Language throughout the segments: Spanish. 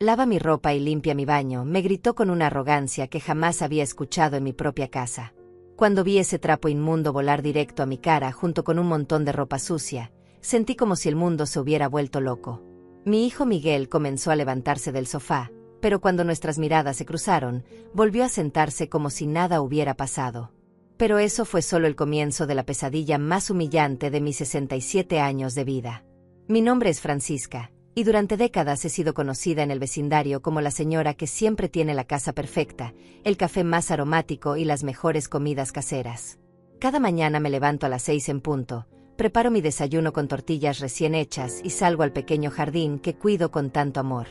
Lava mi ropa y limpia mi baño, me gritó con una arrogancia que jamás había escuchado en mi propia casa. Cuando vi ese trapo inmundo volar directo a mi cara junto con un montón de ropa sucia, sentí como si el mundo se hubiera vuelto loco. Mi hijo Miguel comenzó a levantarse del sofá, pero cuando nuestras miradas se cruzaron, volvió a sentarse como si nada hubiera pasado. Pero eso fue solo el comienzo de la pesadilla más humillante de mis 67 años de vida. Mi nombre es Francisca, y durante décadas he sido conocida en el vecindario como la señora que siempre tiene la casa perfecta, el café más aromático y las mejores comidas caseras. Cada mañana me levanto a las 6 en punto, preparo mi desayuno con tortillas recién hechas y salgo al pequeño jardín que cuido con tanto amor.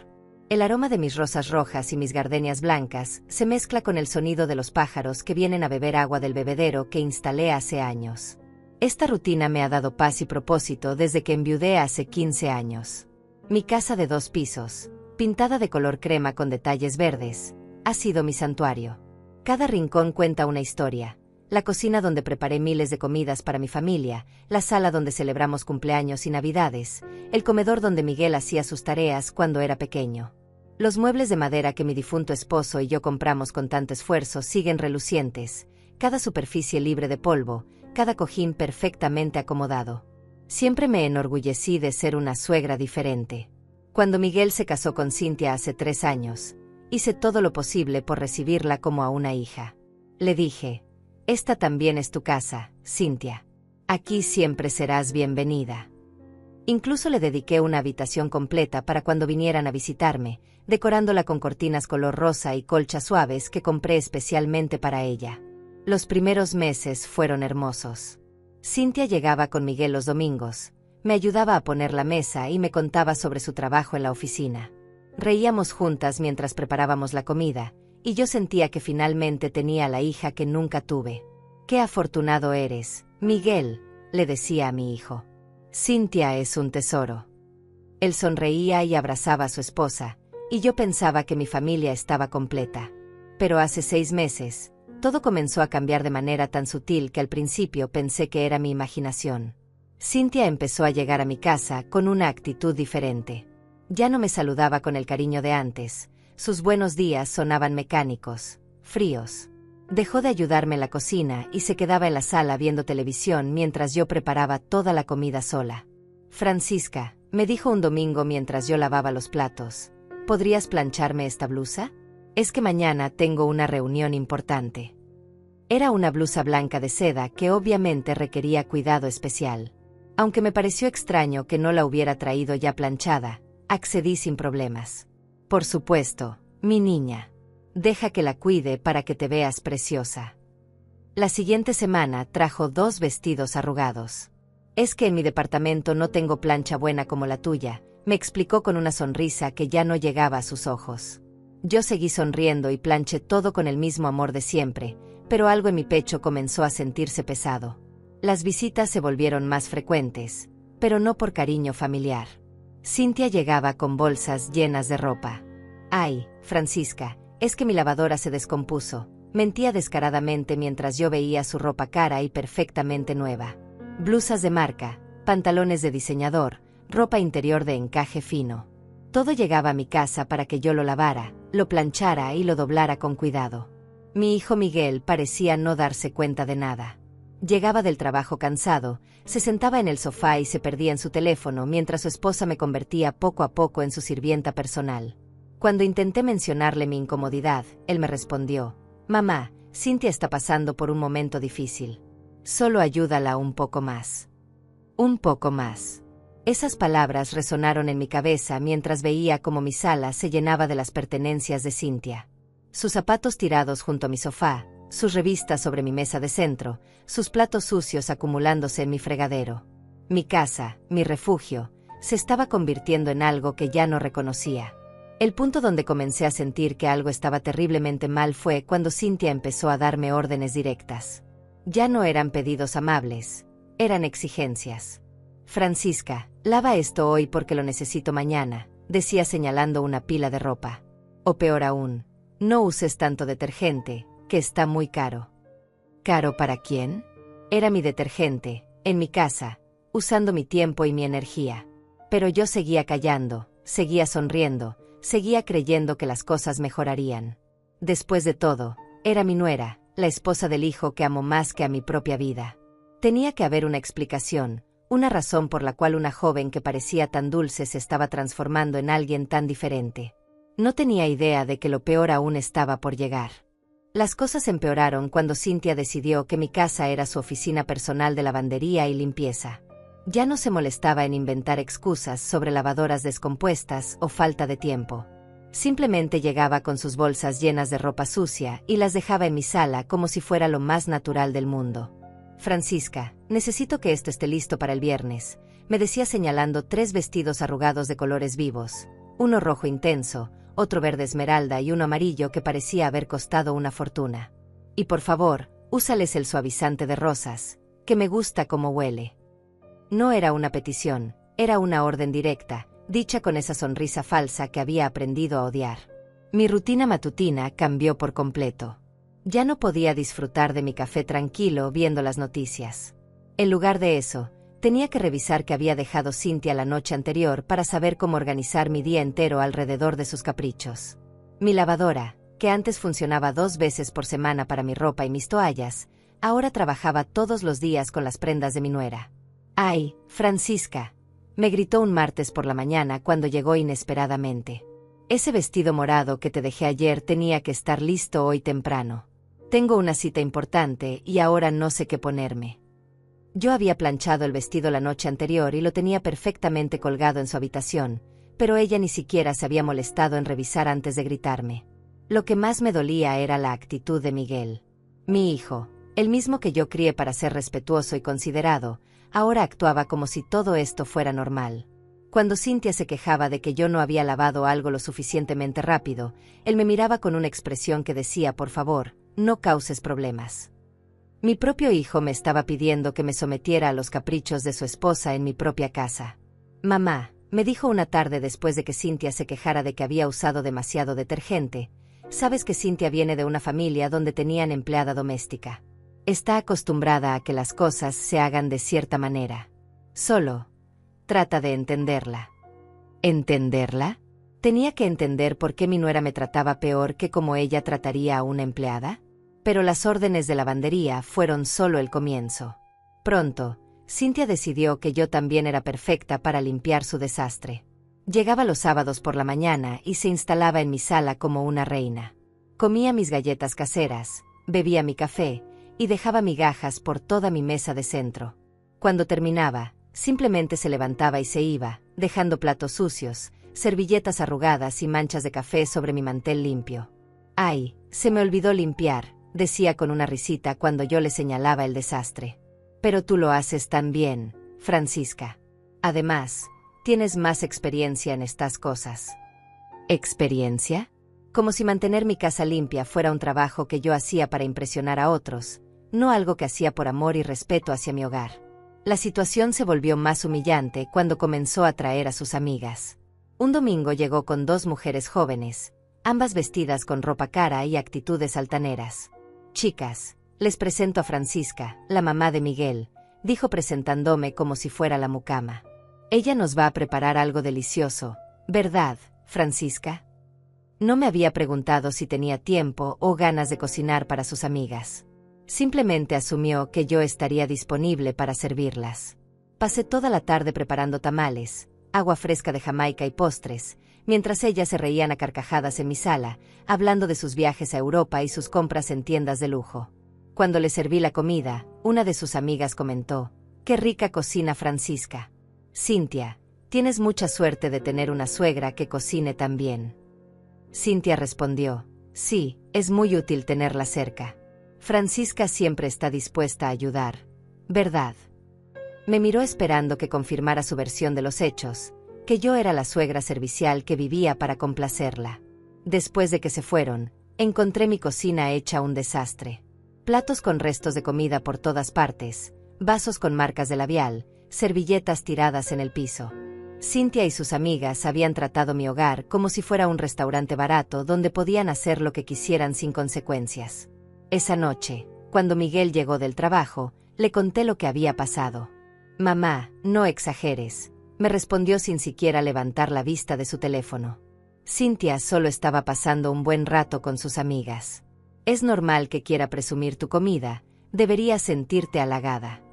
El aroma de mis rosas rojas y mis gardenias blancas se mezcla con el sonido de los pájaros que vienen a beber agua del bebedero que instalé hace años. Esta rutina me ha dado paz y propósito desde que enviudé hace 15 años. Mi casa de 2 pisos, pintada de color crema con detalles verdes, ha sido mi santuario. Cada rincón cuenta una historia. La cocina donde preparé miles de comidas para mi familia, la sala donde celebramos cumpleaños y navidades, el comedor donde Miguel hacía sus tareas cuando era pequeño. Los muebles de madera que mi difunto esposo y yo compramos con tanto esfuerzo siguen relucientes, cada superficie libre de polvo, cada cojín perfectamente acomodado. Siempre me enorgullecí de ser una suegra diferente. Cuando Miguel se casó con Cintia hace 3 años, hice todo lo posible por recibirla como a una hija. Le dije: «Esta también es tu casa, Cintia. Aquí siempre serás bienvenida». Incluso le dediqué una habitación completa para cuando vinieran a visitarme, decorándola con cortinas color rosa y colchas suaves que compré especialmente para ella. Los primeros meses fueron hermosos. Cintia llegaba con Miguel los domingos, me ayudaba a poner la mesa y me contaba sobre su trabajo en la oficina. Reíamos juntas mientras preparábamos la comida, y yo sentía que finalmente tenía a la hija que nunca tuve. «Qué afortunado eres, Miguel», le decía a mi hijo. «Cintia es un tesoro». Él sonreía y abrazaba a su esposa, y yo pensaba que mi familia estaba completa. Pero hace 6 meses, todo comenzó a cambiar de manera tan sutil que al principio pensé que era mi imaginación. Cintia empezó a llegar a mi casa con una actitud diferente. Ya no me saludaba con el cariño de antes, sus buenos días sonaban mecánicos, fríos. Dejó de ayudarme en la cocina y se quedaba en la sala viendo televisión mientras yo preparaba toda la comida sola. «Francisca», me dijo un domingo mientras yo lavaba los platos, «¿podrías plancharme esta blusa? Es que mañana tengo una reunión importante». Era una blusa blanca de seda que obviamente requería cuidado especial. Aunque me pareció extraño que no la hubiera traído ya planchada, accedí sin problemas. «Por supuesto, mi niña. Deja que la cuide para que te veas preciosa». La siguiente semana trajo 2 vestidos arrugados. «Es que en mi departamento no tengo plancha buena como la tuya», me explicó con una sonrisa que ya no llegaba a sus ojos. Yo seguí sonriendo y planché todo con el mismo amor de siempre, pero algo en mi pecho comenzó a sentirse pesado. Las visitas se volvieron más frecuentes, pero no por cariño familiar. Cintia llegaba con bolsas llenas de ropa. «Ay, Francisca, es que mi lavadora se descompuso», mentía descaradamente mientras yo veía su ropa cara y perfectamente nueva. Blusas de marca, pantalones de diseñador, ropa interior de encaje fino. Todo llegaba a mi casa para que yo lo lavara, lo planchara y lo doblara con cuidado. Mi hijo Miguel parecía no darse cuenta de nada. Llegaba del trabajo cansado, se sentaba en el sofá y se perdía en su teléfono mientras su esposa me convertía poco a poco en su sirvienta personal. Cuando intenté mencionarle mi incomodidad, él me respondió: «Mamá, Cintia está pasando por un momento difícil. Solo ayúdala un poco más». Un poco más. Esas palabras resonaron en mi cabeza mientras veía cómo mi sala se llenaba de las pertenencias de Cintia. Sus zapatos tirados junto a mi sofá, sus revistas sobre mi mesa de centro, sus platos sucios acumulándose en mi fregadero. Mi casa, mi refugio, se estaba convirtiendo en algo que ya no reconocía. El punto donde comencé a sentir que algo estaba terriblemente mal fue cuando Cintia empezó a darme órdenes directas. Ya no eran pedidos amables, eran exigencias. «Francisca, lava esto hoy porque lo necesito mañana», decía señalando una pila de ropa. «O peor aún, no uses tanto detergente, que está muy caro». ¿Caro para quién? Era mi detergente, en mi casa, usando mi tiempo y mi energía. Pero yo seguía callando, seguía sonriendo, seguía creyendo que las cosas mejorarían. Después de todo, era mi nuera, la esposa del hijo que amo más que a mi propia vida. Tenía que haber una explicación, una razón por la cual una joven que parecía tan dulce se estaba transformando en alguien tan diferente. No tenía idea de que lo peor aún estaba por llegar. Las cosas empeoraron cuando Cynthia decidió que mi casa era su oficina personal de lavandería y limpieza. Ya no se molestaba en inventar excusas sobre lavadoras descompuestas o falta de tiempo. Simplemente llegaba con sus bolsas llenas de ropa sucia y las dejaba en mi sala como si fuera lo más natural del mundo. «Francisca, necesito que esto esté listo para el viernes», me decía señalando 3 vestidos arrugados de colores vivos, uno rojo intenso, otro verde esmeralda y uno amarillo que parecía haber costado una fortuna. «Y por favor, úsales el suavizante de rosas, que me gusta cómo huele». No era una petición, era una orden directa, dicha con esa sonrisa falsa que había aprendido a odiar. Mi rutina matutina cambió por completo. Ya no podía disfrutar de mi café tranquilo viendo las noticias. En lugar de eso, tenía que revisar qué había dejado Cynthia la noche anterior para saber cómo organizar mi día entero alrededor de sus caprichos. Mi lavadora, que antes funcionaba 2 veces por semana para mi ropa y mis toallas, ahora trabajaba todos los días con las prendas de mi nuera. «¡Ay, Francisca!», me gritó un martes por la mañana cuando llegó inesperadamente. «Ese vestido morado que te dejé ayer tenía que estar listo hoy temprano. Tengo una cita importante y ahora no sé qué ponerme». Yo había planchado el vestido la noche anterior y lo tenía perfectamente colgado en su habitación, pero ella ni siquiera se había molestado en revisar antes de gritarme. Lo que más me dolía era la actitud de Miguel. Mi hijo, el mismo que yo crié para ser respetuoso y considerado, ahora actuaba como si todo esto fuera normal. Cuando Cynthia se quejaba de que yo no había lavado algo lo suficientemente rápido, él me miraba con una expresión que decía: «Por favor, no causes problemas». Mi propio hijo me estaba pidiendo que me sometiera a los caprichos de su esposa en mi propia casa. «Mamá», me dijo una tarde después de que Cynthia se quejara de que había usado demasiado detergente, «sabes que Cynthia viene de una familia donde tenían empleada doméstica. Está acostumbrada a que las cosas se hagan de cierta manera. Solo trata de entenderla». ¿Entenderla? ¿Tenía que entender por qué mi nuera me trataba peor que como ella trataría a una empleada? Pero las órdenes de lavandería fueron solo el comienzo. Pronto, Cynthia decidió que yo también era perfecta para limpiar su desastre. Llegaba los sábados por la mañana y se instalaba en mi sala como una reina. Comía mis galletas caseras, bebía mi café y dejaba migajas por toda mi mesa de centro. Cuando terminaba, simplemente se levantaba y se iba, dejando platos sucios, servilletas arrugadas y manchas de café sobre mi mantel limpio. «Ay, se me olvidó limpiar», decía con una risita cuando yo le señalaba el desastre. «Pero tú lo haces tan bien, Francisca. Además, tienes más experiencia en estas cosas». ¿Experiencia? Como si mantener mi casa limpia fuera un trabajo que yo hacía para impresionar a otros, no algo que hacía por amor y respeto hacia mi hogar. La situación se volvió más humillante cuando comenzó a traer a sus amigas. Un domingo llegó con 2 mujeres jóvenes, ambas vestidas con ropa cara y actitudes altaneras. «Chicas, les presento a Francisca, la mamá de Miguel», dijo presentándome como si fuera la mucama. «Ella nos va a preparar algo delicioso, ¿verdad, Francisca?». No me había preguntado si tenía tiempo o ganas de cocinar para sus amigas. Simplemente asumió que yo estaría disponible para servirlas. Pasé toda la tarde preparando tamales, agua fresca de Jamaica y postres, mientras ellas se reían a carcajadas en mi sala, hablando de sus viajes a Europa y sus compras en tiendas de lujo. Cuando le serví la comida, una de sus amigas comentó: «Qué rica cocina Francisca. Cynthia, tienes mucha suerte de tener una suegra que cocine tan bien». Cynthia respondió: «Sí, es muy útil tenerla cerca. Francisca siempre está dispuesta a ayudar, ¿verdad?». Me miró esperando que confirmara su versión de los hechos, que yo era la suegra servicial que vivía para complacerla. Después de que se fueron, encontré mi cocina hecha un desastre. Platos con restos de comida por todas partes, vasos con marcas de labial, servilletas tiradas en el piso. Cynthia y sus amigas habían tratado mi hogar como si fuera un restaurante barato donde podían hacer lo que quisieran sin consecuencias. Esa noche, cuando Miguel llegó del trabajo, le conté lo que había pasado. «Mamá, no exageres», me respondió sin siquiera levantar la vista de su teléfono. Cynthia solo estaba pasando un buen rato con sus amigas. Es normal que quiera presumir tu comida, deberías sentirte halagada.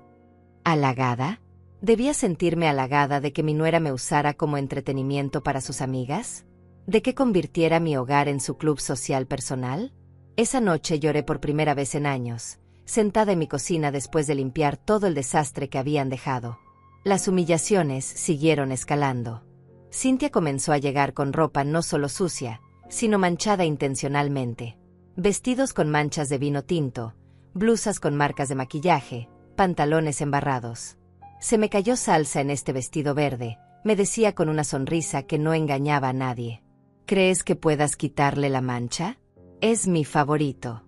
¿Halagada? ¿Debía sentirme halagada de que mi nuera me usara como entretenimiento para sus amigas? ¿De que convirtiera mi hogar en su club social personal? Esa noche lloré por primera vez en años, sentada en mi cocina después de limpiar todo el desastre que habían dejado. Las humillaciones siguieron escalando. Cynthia comenzó a llegar con ropa no solo sucia, sino manchada intencionalmente. Vestidos con manchas de vino tinto, blusas con marcas de maquillaje, pantalones embarrados. Se me cayó salsa en este vestido verde, me decía con una sonrisa que no engañaba a nadie. ¿Crees que puedas quitarle la mancha? Es mi favorito.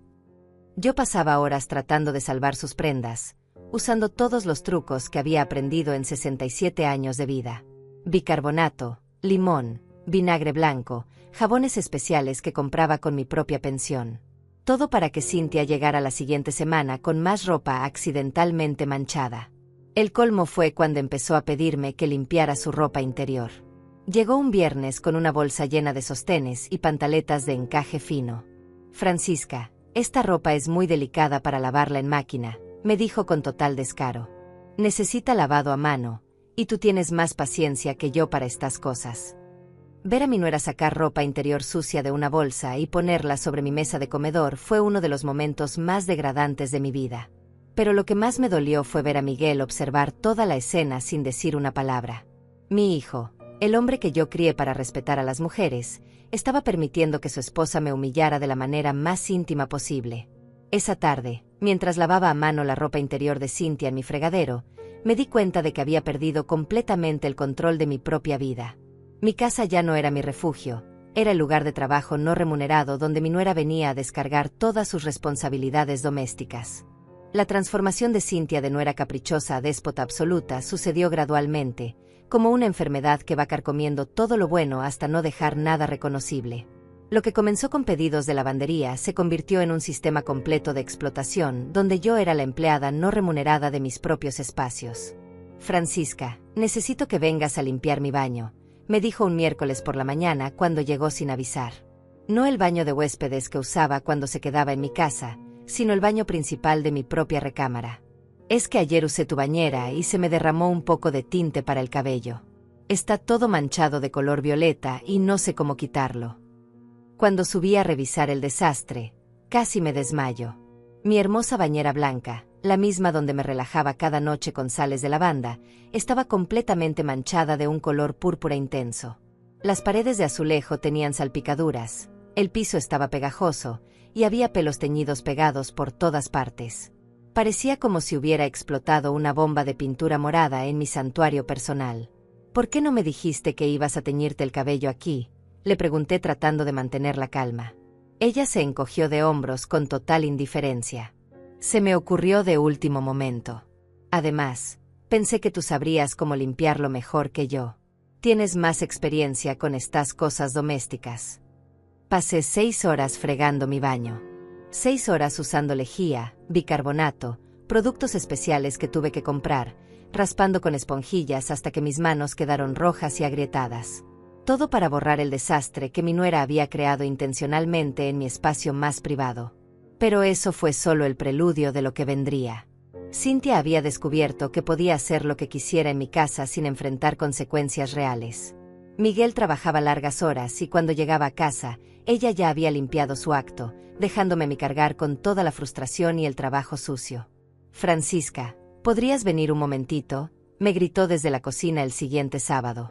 Yo pasaba horas tratando de salvar sus prendas, usando todos los trucos que había aprendido en 67 años de vida. Bicarbonato, limón, vinagre blanco, jabones especiales que compraba con mi propia pensión. Todo para que Cynthia llegara la siguiente semana con más ropa accidentalmente manchada. El colmo fue cuando empezó a pedirme que limpiara su ropa interior. Llegó un viernes con una bolsa llena de sostenes y pantaletas de encaje fino. Francisca, esta ropa es muy delicada para lavarla en máquina, me dijo con total descaro. Necesita lavado a mano, y tú tienes más paciencia que yo para estas cosas. Ver a mi nuera sacar ropa interior sucia de una bolsa y ponerla sobre mi mesa de comedor fue uno de los momentos más degradantes de mi vida. Pero lo que más me dolió fue ver a Miguel observar toda la escena sin decir una palabra. Mi hijo, el hombre que yo crié para respetar a las mujeres, estaba permitiendo que su esposa me humillara de la manera más íntima posible. Esa tarde, mientras lavaba a mano la ropa interior de Cynthia en mi fregadero, me di cuenta de que había perdido completamente el control de mi propia vida. Mi casa ya no era mi refugio, era el lugar de trabajo no remunerado donde mi nuera venía a descargar todas sus responsabilidades domésticas. La transformación de Cynthia de nuera caprichosa a déspota absoluta sucedió gradualmente, como una enfermedad que va carcomiendo todo lo bueno hasta no dejar nada reconocible. Lo que comenzó con pedidos de lavandería se convirtió en un sistema completo de explotación, donde yo era la empleada no remunerada de mis propios espacios. Francisca, necesito que vengas a limpiar mi baño, me dijo un miércoles por la mañana cuando llegó sin avisar. No el baño de huéspedes que usaba cuando se quedaba en mi casa, sino el baño principal de mi propia recámara. Es que ayer usé tu bañera y se me derramó un poco de tinte para el cabello. Está todo manchado de color violeta y no sé cómo quitarlo. Cuando subí a revisar el desastre, casi me desmayo. Mi hermosa bañera blanca, la misma donde me relajaba cada noche con sales de lavanda, estaba completamente manchada de un color púrpura intenso. Las paredes de azulejo tenían salpicaduras, el piso estaba pegajoso, y había pelos teñidos pegados por todas partes. Parecía como si hubiera explotado una bomba de pintura morada en mi santuario personal. ¿Por qué no me dijiste que ibas a teñirte el cabello aquí?, le pregunté tratando de mantener la calma. Ella se encogió de hombros con total indiferencia. Se me ocurrió de último momento. Además, pensé que tú sabrías cómo limpiarlo mejor que yo. Tienes más experiencia con estas cosas domésticas. Pasé 6 horas fregando mi baño. 6 horas usando lejía, bicarbonato, productos especiales que tuve que comprar, raspando con esponjillas hasta que mis manos quedaron rojas y agrietadas. Todo para borrar el desastre que mi nuera había creado intencionalmente en mi espacio más privado. Pero eso fue solo el preludio de lo que vendría. Cynthia había descubierto que podía hacer lo que quisiera en mi casa sin enfrentar consecuencias reales. Miguel trabajaba largas horas y cuando llegaba a casa, ella ya había limpiado su acto, dejándome a mí cargar con toda la frustración y el trabajo sucio. Francisca, ¿podrías venir un momentito?, me gritó desde la cocina el siguiente sábado.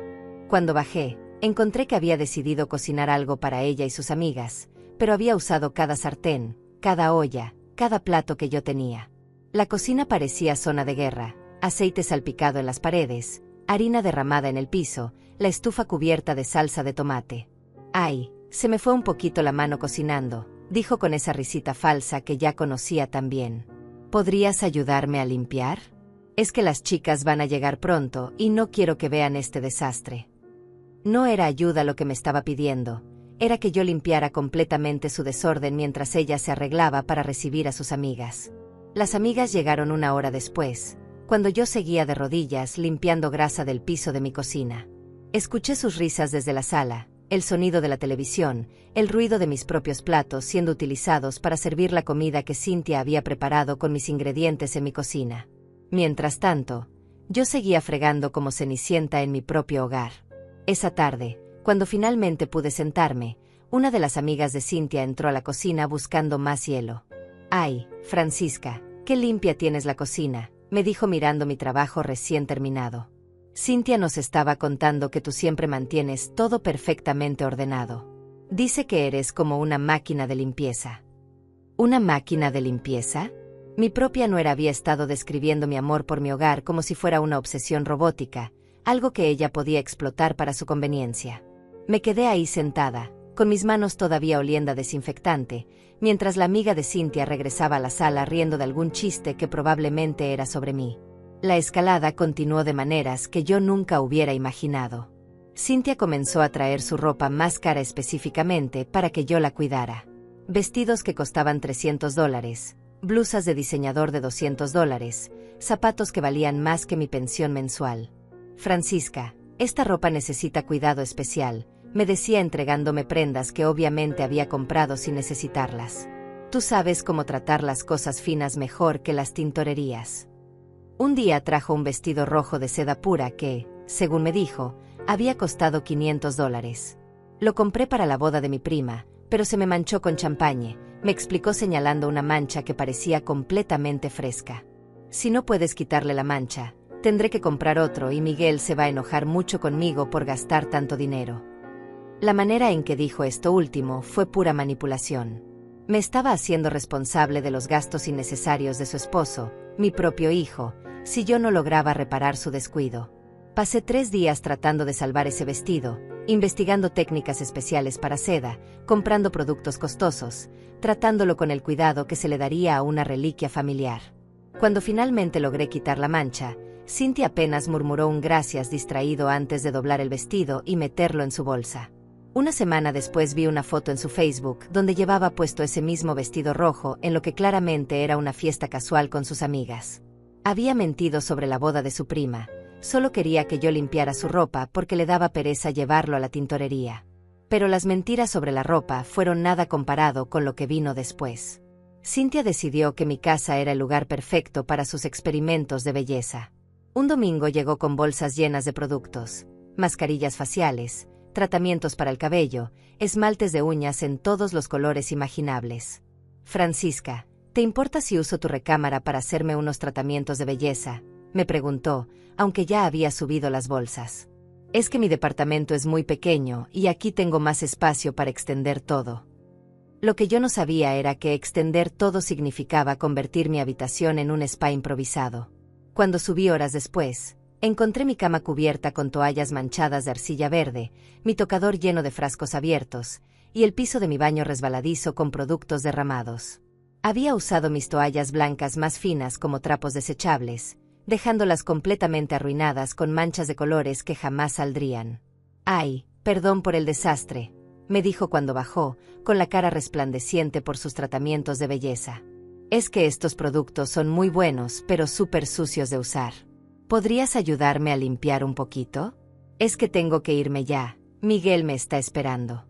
Cuando bajé, encontré que había decidido cocinar algo para ella y sus amigas, pero había usado cada sartén, cada olla, cada plato que yo tenía. La cocina parecía zona de guerra, aceite salpicado en las paredes, harina derramada en el piso, la estufa cubierta de salsa de tomate. ¡Ay! Se me fue un poquito la mano cocinando, dijo con esa risita falsa que ya conocía tan bien. ¿Podrías ayudarme a limpiar? Es que las chicas van a llegar pronto y no quiero que vean este desastre. No era ayuda lo que me estaba pidiendo, era que yo limpiara completamente su desorden mientras ella se arreglaba para recibir a sus amigas. Las amigas llegaron 1 hora después, cuando yo seguía de rodillas limpiando grasa del piso de mi cocina. Escuché sus risas desde la sala, el sonido de la televisión, el ruido de mis propios platos siendo utilizados para servir la comida que Cynthia había preparado con mis ingredientes en mi cocina. Mientras tanto, yo seguía fregando como Cenicienta en mi propio hogar. Esa tarde, cuando finalmente pude sentarme, una de las amigas de Cynthia entró a la cocina buscando más hielo. «Ay, Francisca, qué limpia tienes la cocina», me dijo mirando mi trabajo recién terminado. «Cynthia nos estaba contando que tú siempre mantienes todo perfectamente ordenado. Dice que eres como una máquina de limpieza». ¿Una máquina de limpieza? Mi propia nuera había estado describiendo mi amor por mi hogar como si fuera una obsesión robótica, algo que ella podía explotar para su conveniencia. Me quedé ahí sentada, con mis manos todavía oliendo a desinfectante, mientras la amiga de Cynthia regresaba a la sala riendo de algún chiste que probablemente era sobre mí. La escalada continuó de maneras que yo nunca hubiera imaginado. Cynthia comenzó a traer su ropa más cara específicamente para que yo la cuidara. Vestidos que costaban $300, blusas de diseñador de $200, zapatos que valían más que mi pensión mensual. «Francisca, esta ropa necesita cuidado especial», me decía entregándome prendas que obviamente había comprado sin necesitarlas. «Tú sabes cómo tratar las cosas finas mejor que las tintorerías». Un día trajo un vestido rojo de seda pura que, según me dijo, había costado $500. Lo compré para la boda de mi prima, pero se me manchó con champaña, me explicó señalando una mancha que parecía completamente fresca. «Si no puedes quitarle la mancha, tendré que comprar otro y Miguel se va a enojar mucho conmigo por gastar tanto dinero». La manera en que dijo esto último fue pura manipulación. Me estaba haciendo responsable de los gastos innecesarios de su esposo, mi propio hijo, si yo no lograba reparar su descuido. Pasé 3 días tratando de salvar ese vestido, investigando técnicas especiales para seda, comprando productos costosos, tratándolo con el cuidado que se le daría a una reliquia familiar. Cuando finalmente logré quitar la mancha, Cynthia apenas murmuró un gracias distraído antes de doblar el vestido y meterlo en su bolsa. Una semana después vi una foto en su Facebook donde llevaba puesto ese mismo vestido rojo en lo que claramente era una fiesta casual con sus amigas. Había mentido sobre la boda de su prima, solo quería que yo limpiara su ropa porque le daba pereza llevarlo a la tintorería. Pero las mentiras sobre la ropa fueron nada comparado con lo que vino después. Cynthia decidió que mi casa era el lugar perfecto para sus experimentos de belleza. Un domingo llegó con bolsas llenas de productos, mascarillas faciales, tratamientos para el cabello, esmaltes de uñas en todos los colores imaginables. «Francisca, ¿te importa si uso tu recámara para hacerme unos tratamientos de belleza?», me preguntó, aunque ya había subido las bolsas. «Es que mi departamento es muy pequeño y aquí tengo más espacio para extender todo». Lo que yo no sabía era que extender todo significaba convertir mi habitación en un spa improvisado. Cuando subí horas después, encontré mi cama cubierta con toallas manchadas de arcilla verde, mi tocador lleno de frascos abiertos, y el piso de mi baño resbaladizo con productos derramados. Había usado mis toallas blancas más finas como trapos desechables, dejándolas completamente arruinadas con manchas de colores que jamás saldrían. «Ay, perdón por el desastre», me dijo cuando bajó, con la cara resplandeciente por sus tratamientos de belleza. «Es que estos productos son muy buenos pero súper sucios de usar. ¿Podrías ayudarme a limpiar un poquito? Es que tengo que irme ya, Miguel me está esperando».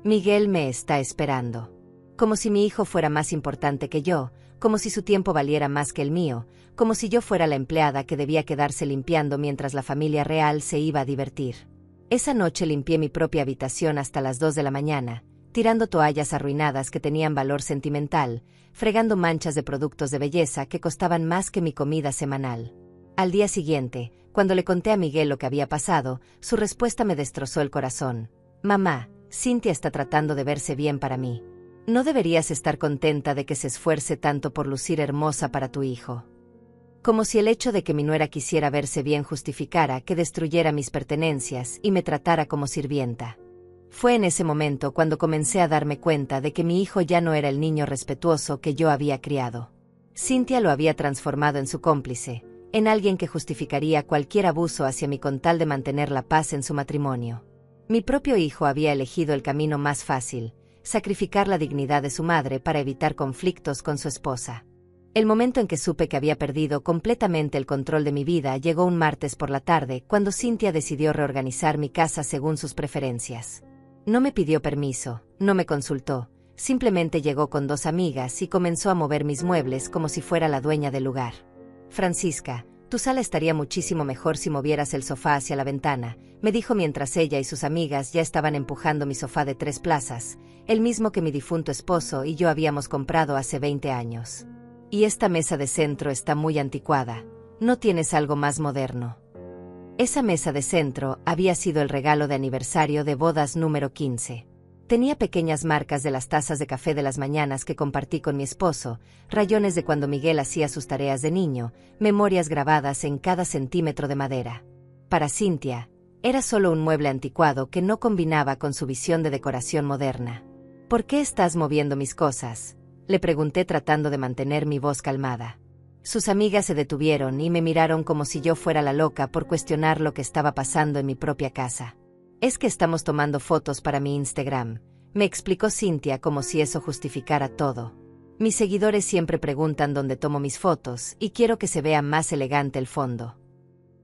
Miguel me está esperando. Como si mi hijo fuera más importante que yo, como si su tiempo valiera más que el mío, como si yo fuera la empleada que debía quedarse limpiando mientras la familia real se iba a divertir. Esa noche limpié mi propia habitación hasta las 2 de la mañana, tirando toallas arruinadas que tenían valor sentimental, fregando manchas de productos de belleza que costaban más que mi comida semanal. Al día siguiente, cuando le conté a Miguel lo que había pasado, su respuesta me destrozó el corazón. «Mamá, Cynthia está tratando de verse bien para mí. ¿No deberías estar contenta de que se esfuerce tanto por lucir hermosa para tu hijo?» Como si el hecho de que mi nuera quisiera verse bien justificara que destruyera mis pertenencias y me tratara como sirvienta. Fue en ese momento cuando comencé a darme cuenta de que mi hijo ya no era el niño respetuoso que yo había criado. Cynthia lo había transformado en su cómplice, en alguien que justificaría cualquier abuso hacia mí con tal de mantener la paz en su matrimonio. Mi propio hijo había elegido el camino más fácil, sacrificar la dignidad de su madre para evitar conflictos con su esposa. El momento en que supe que había perdido completamente el control de mi vida llegó un martes por la tarde, cuando Cynthia decidió reorganizar mi casa según sus preferencias. No me pidió permiso, no me consultó, simplemente llegó con 2 amigas y comenzó a mover mis muebles como si fuera la dueña del lugar. Francisca, tu sala estaría muchísimo mejor si movieras el sofá hacia la ventana, me dijo mientras ella y sus amigas ya estaban empujando mi sofá de 3 plazas, el mismo que mi difunto esposo y yo habíamos comprado hace 20 años. Y esta mesa de centro está muy anticuada, ¿no tienes algo más moderno? Esa mesa de centro había sido el regalo de aniversario de bodas número 15. Tenía pequeñas marcas de las tazas de café de las mañanas que compartí con mi esposo, rayones de cuando Miguel hacía sus tareas de niño, memorias grabadas en cada centímetro de madera. Para Cynthia, era solo un mueble anticuado que no combinaba con su visión de decoración moderna. ¿Por qué estás moviendo mis cosas?, le pregunté tratando de mantener mi voz calmada. Sus amigas se detuvieron y me miraron como si yo fuera la loca por cuestionar lo que estaba pasando en mi propia casa. Es que estamos tomando fotos para mi Instagram, me explicó Cynthia como si eso justificara todo. Mis seguidores siempre preguntan dónde tomo mis fotos y quiero que se vea más elegante el fondo.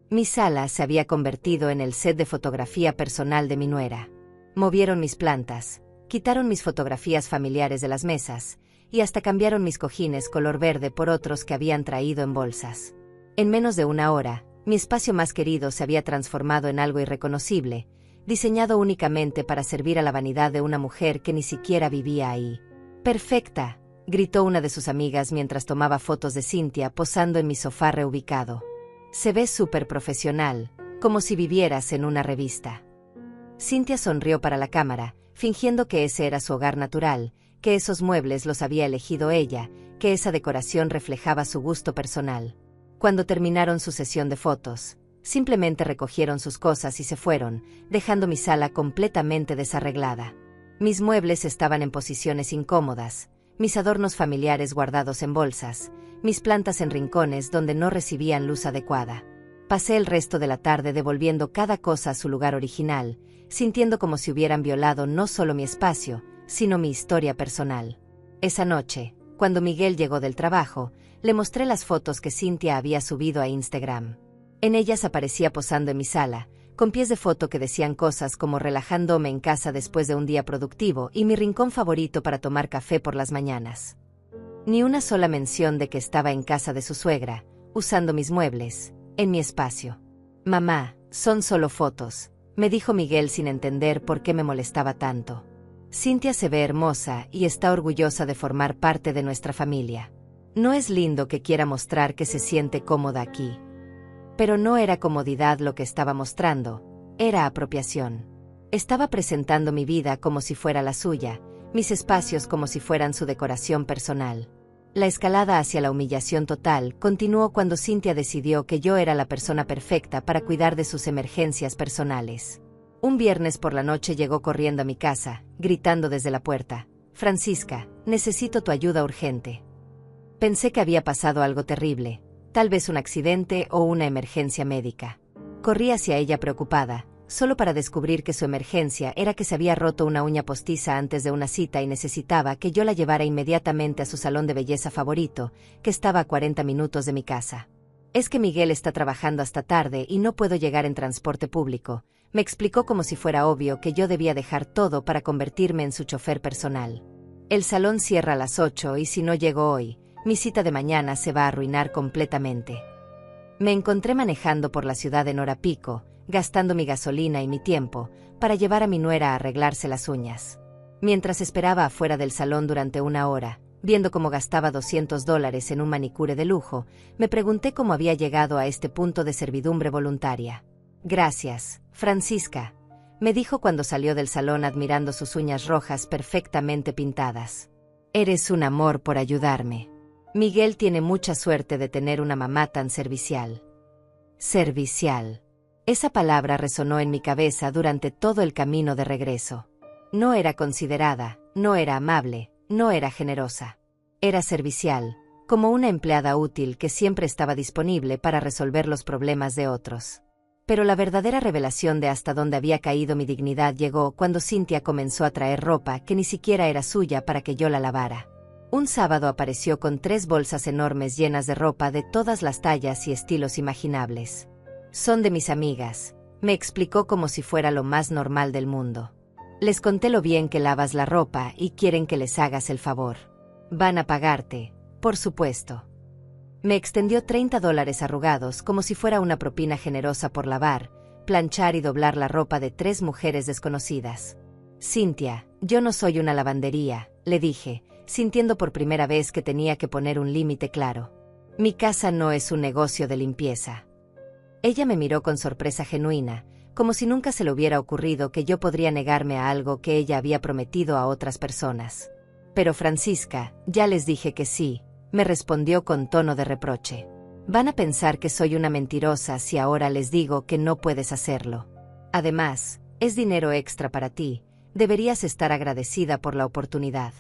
Mi sala se había convertido en el set de fotografía personal de mi nuera. Movieron mis plantas, quitaron mis fotografías familiares de las mesas, y hasta cambiaron mis cojines color verde por otros que habían traído en bolsas. En menos de 1 hora, mi espacio más querido se había transformado en algo irreconocible, diseñado únicamente para servir a la vanidad de una mujer que ni siquiera vivía ahí. ¡Perfecta!, gritó una de sus amigas mientras tomaba fotos de Cynthia posando en mi sofá reubicado. Se ve súper profesional, como si vivieras en una revista. Cynthia sonrió para la cámara, fingiendo que ese era su hogar natural, que esos muebles los había elegido ella, que esa decoración reflejaba su gusto personal. Cuando terminaron su sesión de fotos, simplemente recogieron sus cosas y se fueron, dejando mi sala completamente desarreglada. Mis muebles estaban en posiciones incómodas, mis adornos familiares guardados en bolsas, mis plantas en rincones donde no recibían luz adecuada. Pasé el resto de la tarde devolviendo cada cosa a su lugar original, sintiendo como si hubieran violado no solo mi espacio, sino mi historia personal. Esa noche, cuando Miguel llegó del trabajo, le mostré las fotos que Cynthia había subido a Instagram. En ellas aparecía posando en mi sala, con pies de foto que decían cosas como relajándome en casa después de un día productivo y mi rincón favorito para tomar café por las mañanas. Ni una sola mención de que estaba en casa de su suegra, usando mis muebles, en mi espacio. Mamá, son solo fotos, me dijo Miguel sin entender por qué me molestaba tanto. Cynthia se ve hermosa y está orgullosa de formar parte de nuestra familia. ¿No es lindo que quiera mostrar que se siente cómoda aquí? Pero no era comodidad lo que estaba mostrando, era apropiación. Estaba presentando mi vida como si fuera la suya, mis espacios como si fueran su decoración personal. La escalada hacia la humillación total continuó cuando Cynthia decidió que yo era la persona perfecta para cuidar de sus emergencias personales. Un viernes por la noche llegó corriendo a mi casa, gritando desde la puerta: «Francisca, necesito tu ayuda urgente». Pensé que había pasado algo terrible, tal vez un accidente o una emergencia médica. Corrí hacia ella preocupada, solo para descubrir que su emergencia era que se había roto una uña postiza antes de una cita y necesitaba que yo la llevara inmediatamente a su salón de belleza favorito, que estaba a 40 minutos de mi casa. «Es que Miguel está trabajando hasta tarde y no puedo llegar en transporte público», me explicó como si fuera obvio que yo debía dejar todo para convertirme en su chofer personal. «El salón cierra a las 8 y si no llego hoy, mi cita de mañana se va a arruinar completamente». Me encontré manejando por la ciudad en hora pico, gastando mi gasolina y mi tiempo, para llevar a mi nuera a arreglarse las uñas. Mientras esperaba afuera del salón durante 1 hora, viendo cómo gastaba $200 en un manicure de lujo, me pregunté cómo había llegado a este punto de servidumbre voluntaria. «Gracias, Francisca», me dijo cuando salió del salón admirando sus uñas rojas perfectamente pintadas. «Eres un amor por ayudarme. Miguel tiene mucha suerte de tener una mamá tan servicial». Servicial. Esa palabra resonó en mi cabeza durante todo el camino de regreso. No era considerada, no era amable, no era generosa. Era servicial, como una empleada útil que siempre estaba disponible para resolver los problemas de otros. Pero la verdadera revelación de hasta dónde había caído mi dignidad llegó cuando Cynthia comenzó a traer ropa que ni siquiera era suya para que yo la lavara. Un sábado apareció con 3 bolsas enormes llenas de ropa de todas las tallas y estilos imaginables. «Son de mis amigas», me explicó como si fuera lo más normal del mundo. Les conté lo bien que lavas la ropa y quieren que les hagas el favor. Van a pagarte, por supuesto. Me extendió $30 arrugados como si fuera una propina generosa por lavar, planchar y doblar la ropa de 3 mujeres desconocidas. Cynthia, yo no soy una lavandería, le dije, sintiendo por primera vez que tenía que poner un límite claro. Mi casa no es un negocio de limpieza. Ella me miró con sorpresa genuina, como si nunca se le hubiera ocurrido que yo podría negarme a algo que ella había prometido a otras personas. Pero Francisca, ya les dije que sí, me respondió con tono de reproche. Van a pensar que soy una mentirosa si ahora les digo que no puedes hacerlo. Además, es dinero extra para ti, deberías estar agradecida por la oportunidad.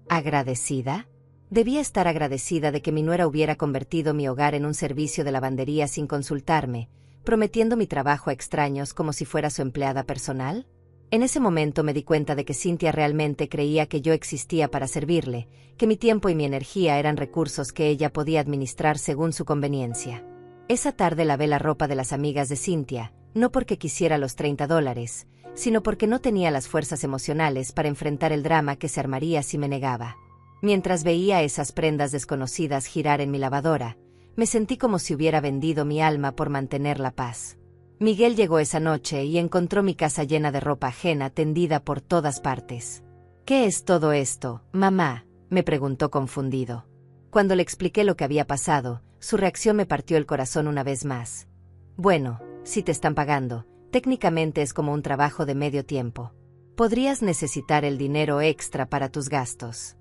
¿Agradecida? Debía estar agradecida de que mi nuera hubiera convertido mi hogar en un servicio de lavandería sin consultarme, prometiendo mi trabajo a extraños como si fuera su empleada personal. En ese momento me di cuenta de que Cynthia realmente creía que yo existía para servirle, que mi tiempo y mi energía eran recursos que ella podía administrar según su conveniencia. Esa tarde lavé la ropa de las amigas de Cynthia, no porque quisiera los $30, sino porque no tenía las fuerzas emocionales para enfrentar el drama que se armaría si me negaba. Mientras veía esas prendas desconocidas girar en mi lavadora, me sentí como si hubiera vendido mi alma por mantener la paz. Miguel llegó esa noche y encontró mi casa llena de ropa ajena tendida por todas partes. ¿Qué es todo esto, mamá?, me preguntó confundido. Cuando le expliqué lo que había pasado, su reacción me partió el corazón una vez más. Bueno, si te están pagando, técnicamente es como un trabajo de medio tiempo. Podrías necesitar el dinero extra para tus gastos.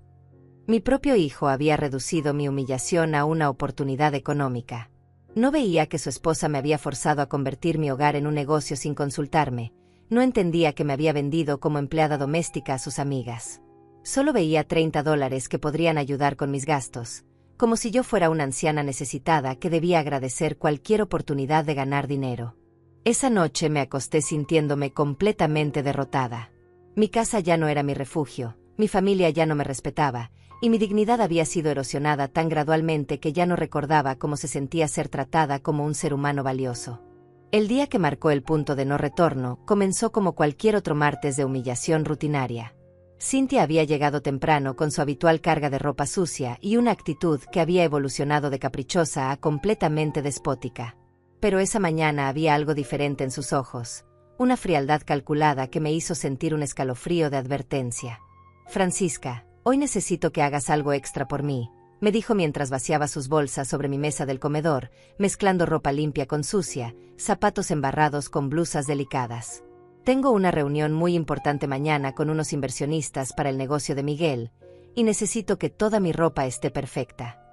Mi propio hijo había reducido mi humillación a una oportunidad económica. No veía que su esposa me había forzado a convertir mi hogar en un negocio sin consultarme, no entendía que me había vendido como empleada doméstica a sus amigas. Solo veía $30 que podrían ayudar con mis gastos, como si yo fuera una anciana necesitada que debía agradecer cualquier oportunidad de ganar dinero. Esa noche me acosté sintiéndome completamente derrotada. Mi casa ya no era mi refugio, mi familia ya no me respetaba, y mi dignidad había sido erosionada tan gradualmente que ya no recordaba cómo se sentía ser tratada como un ser humano valioso. El día que marcó el punto de no retorno comenzó como cualquier otro martes de humillación rutinaria. Cynthia había llegado temprano con su habitual carga de ropa sucia y una actitud que había evolucionado de caprichosa a completamente despótica. Pero esa mañana había algo diferente en sus ojos, una frialdad calculada que me hizo sentir un escalofrío de advertencia. Francisca, hoy necesito que hagas algo extra por mí, me dijo mientras vaciaba sus bolsas sobre mi mesa del comedor, mezclando ropa limpia con sucia, zapatos embarrados con blusas delicadas. Tengo una reunión muy importante mañana con unos inversionistas para el negocio de Miguel, y necesito que toda mi ropa esté perfecta.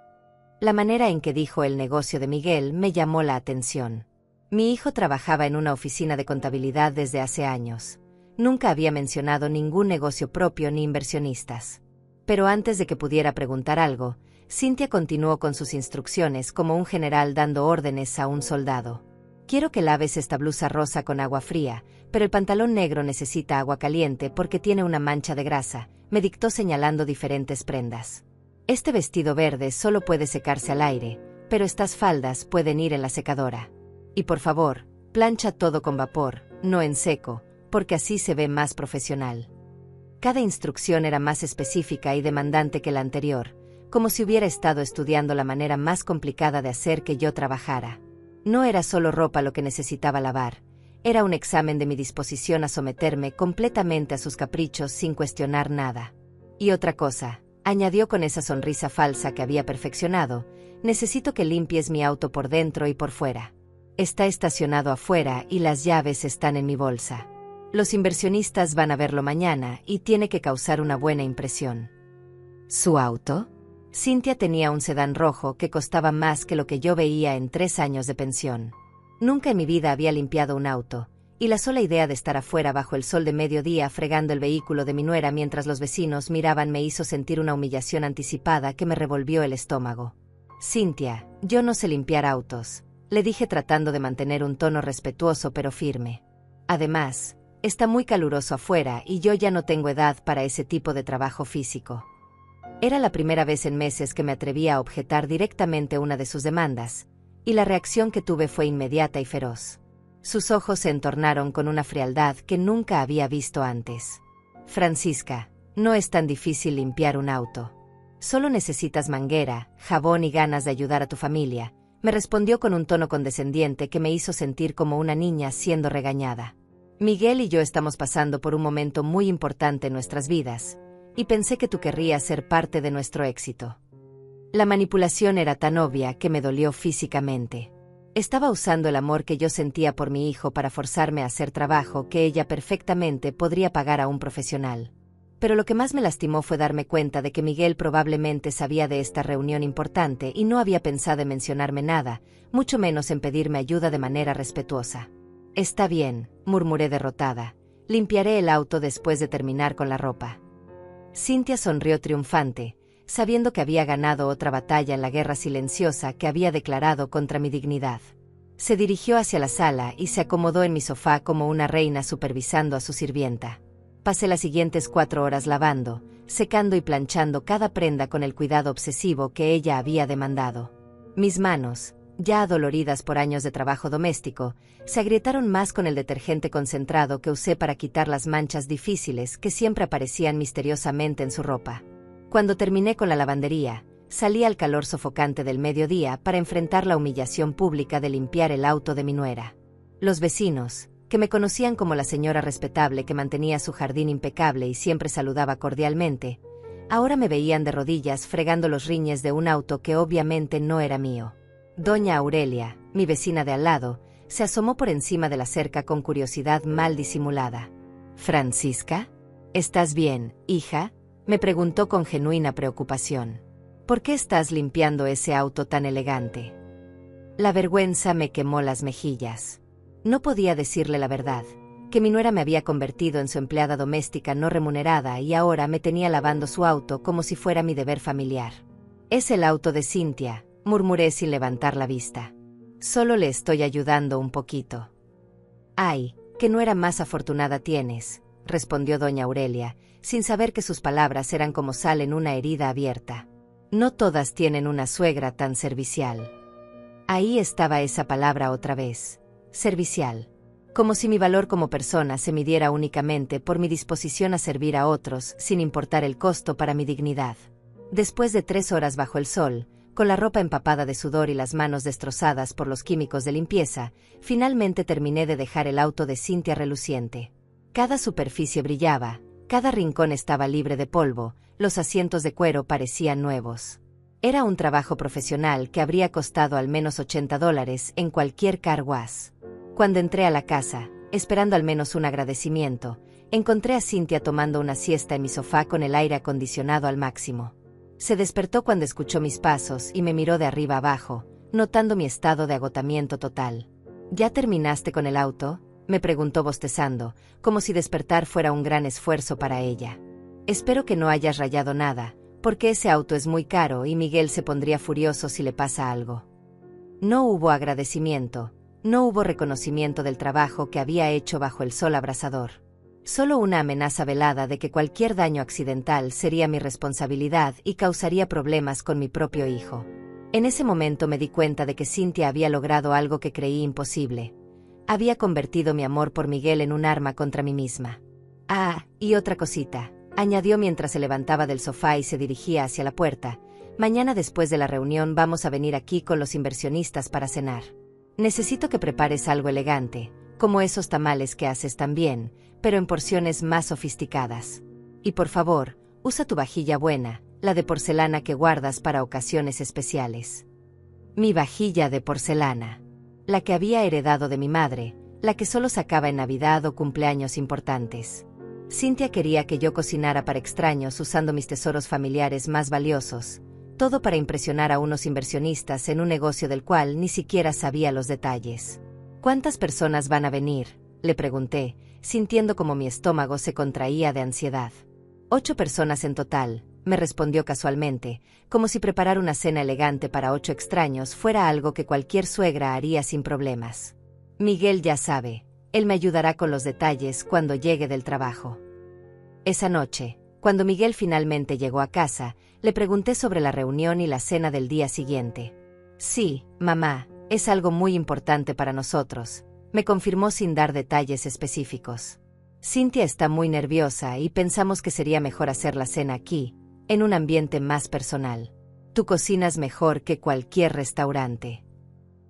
La manera en que dijo el negocio de Miguel me llamó la atención. Mi hijo trabajaba en una oficina de contabilidad desde hace años. Nunca había mencionado ningún negocio propio ni inversionistas. Pero antes de que pudiera preguntar algo, Cynthia continuó con sus instrucciones como un general dando órdenes a un soldado. Quiero que laves esta blusa rosa con agua fría, pero el pantalón negro necesita agua caliente porque tiene una mancha de grasa, me dictó señalando diferentes prendas. Este vestido verde solo puede secarse al aire, pero estas faldas pueden ir en la secadora. Y por favor, plancha todo con vapor, no en seco, porque así se ve más profesional. Cada instrucción era más específica y demandante que la anterior, como si hubiera estado estudiando la manera más complicada de hacer que yo trabajara. No era solo ropa lo que necesitaba lavar, era un examen de mi disposición a someterme completamente a sus caprichos sin cuestionar nada. Y otra cosa, añadió con esa sonrisa falsa que había perfeccionado, necesito que limpies mi auto por dentro y por fuera. Está estacionado afuera y las llaves están en mi bolsa. Los inversionistas van a verlo mañana y tiene que causar una buena impresión. ¿Su auto? Cynthia tenía un sedán rojo que costaba más que lo que yo veía en 3 años de pensión. Nunca en mi vida había limpiado un auto, y la sola idea de estar afuera bajo el sol de mediodía fregando el vehículo de mi nuera mientras los vecinos miraban me hizo sentir una humillación anticipada que me revolvió el estómago. Cynthia, yo no sé limpiar autos, le dije tratando de mantener un tono respetuoso pero firme. Además, está muy caluroso afuera y yo ya no tengo edad para ese tipo de trabajo físico. Era la primera vez en meses que me atrevía a objetar directamente una de sus demandas, y la reacción que tuve fue inmediata y feroz. Sus ojos se entornaron con una frialdad que nunca había visto antes. Francisca, no es tan difícil limpiar un auto. Solo necesitas manguera, jabón y ganas de ayudar a tu familia, me respondió con un tono condescendiente que me hizo sentir como una niña siendo regañada. Miguel y yo estamos pasando por un momento muy importante en nuestras vidas, y pensé que tú querrías ser parte de nuestro éxito. La manipulación era tan obvia que me dolió físicamente. Estaba usando el amor que yo sentía por mi hijo para forzarme a hacer trabajo que ella perfectamente podría pagar a un profesional. Pero lo que más me lastimó fue darme cuenta de que Miguel probablemente sabía de esta reunión importante y no había pensado en mencionarme nada, mucho menos en pedirme ayuda de manera respetuosa. Está bien, murmuré derrotada. Limpiaré el auto después de terminar con la ropa. Cintia sonrió triunfante, sabiendo que había ganado otra batalla en la guerra silenciosa que había declarado contra mi dignidad. Se dirigió hacia la sala y se acomodó en mi sofá como una reina supervisando a su sirvienta. Pasé las siguientes 4 horas lavando, secando y planchando cada prenda con el cuidado obsesivo que ella había demandado. Mis manos, ya adoloridas por años de trabajo doméstico, se agrietaron más con el detergente concentrado que usé para quitar las manchas difíciles que siempre aparecían misteriosamente en su ropa. Cuando terminé con la lavandería, salí al calor sofocante del mediodía para enfrentar la humillación pública de limpiar el auto de mi nuera. Los vecinos, que me conocían como la señora respetable que mantenía su jardín impecable y siempre saludaba cordialmente, ahora me veían de rodillas fregando los rines de un auto que obviamente no era mío. Doña Aurelia, mi vecina de al lado, se asomó por encima de la cerca con curiosidad mal disimulada. «¿Francisca? ¿Estás bien, hija?», me preguntó con genuina preocupación. «¿Por qué estás limpiando ese auto tan elegante?». La vergüenza me quemó las mejillas. No podía decirle la verdad, que mi nuera me había convertido en su empleada doméstica no remunerada y ahora me tenía lavando su auto como si fuera mi deber familiar. «Es el auto de Cintia», murmuré sin levantar la vista. «Solo le estoy ayudando un poquito». «Ay, qué nuera más afortunada tienes», respondió doña Aurelia, sin saber que sus palabras eran como sal en una herida abierta. «No todas tienen una suegra tan servicial». Ahí estaba esa palabra otra vez. Servicial. Como si mi valor como persona se midiera únicamente por mi disposición a servir a otros sin importar el costo para mi dignidad. Después de 3 horas bajo el sol, con la ropa empapada de sudor y las manos destrozadas por los químicos de limpieza, finalmente terminé de dejar el auto de Cintia reluciente. Cada superficie brillaba, cada rincón estaba libre de polvo, los asientos de cuero parecían nuevos. Era un trabajo profesional que habría costado al menos $80 en cualquier car wash. Cuando entré a la casa, esperando al menos un agradecimiento, encontré a Cintia tomando una siesta en mi sofá con el aire acondicionado al máximo. Se despertó cuando escuchó mis pasos y me miró de arriba abajo, notando mi estado de agotamiento total. «¿Ya terminaste con el auto?», me preguntó bostezando, como si despertar fuera un gran esfuerzo para ella. «Espero que no hayas rayado nada, porque ese auto es muy caro y Miguel se pondría furioso si le pasa algo». No hubo agradecimiento. No hubo reconocimiento del trabajo que había hecho bajo el sol abrasador. Solo una amenaza velada de que cualquier daño accidental sería mi responsabilidad y causaría problemas con mi propio hijo. En ese momento me di cuenta de que Cintia había logrado algo que creí imposible. Había convertido mi amor por Miguel en un arma contra mí misma. «Ah, y otra cosita», añadió mientras se levantaba del sofá y se dirigía hacia la puerta. «Mañana después de la reunión vamos a venir aquí con los inversionistas para cenar. Necesito que prepares algo elegante, como esos tamales que haces tan bien, pero en porciones más sofisticadas. Y por favor, usa tu vajilla buena, la de porcelana que guardas para ocasiones especiales». Mi vajilla de porcelana. La que había heredado de mi madre, la que solo sacaba en Navidad o cumpleaños importantes. Cintia quería que yo cocinara para extraños usando mis tesoros familiares más valiosos, todo para impresionar a unos inversionistas en un negocio del cual ni siquiera sabía los detalles. «¿Cuántas personas van a venir?», le pregunté, sintiendo como mi estómago se contraía de ansiedad. 8 personas en total, me respondió casualmente, como si preparar una cena elegante para 8 extraños fuera algo que cualquier suegra haría sin problemas. «Miguel ya sabe, él me ayudará con los detalles cuando llegue del trabajo». Esa noche, cuando Miguel finalmente llegó a casa, le pregunté sobre la reunión y la cena del día siguiente. «Sí, mamá, es algo muy importante para nosotros», Me confirmó sin dar detalles específicos. Cynthia está muy nerviosa y pensamos que sería mejor hacer la cena aquí, en un ambiente más personal. Tú cocinas mejor que cualquier restaurante.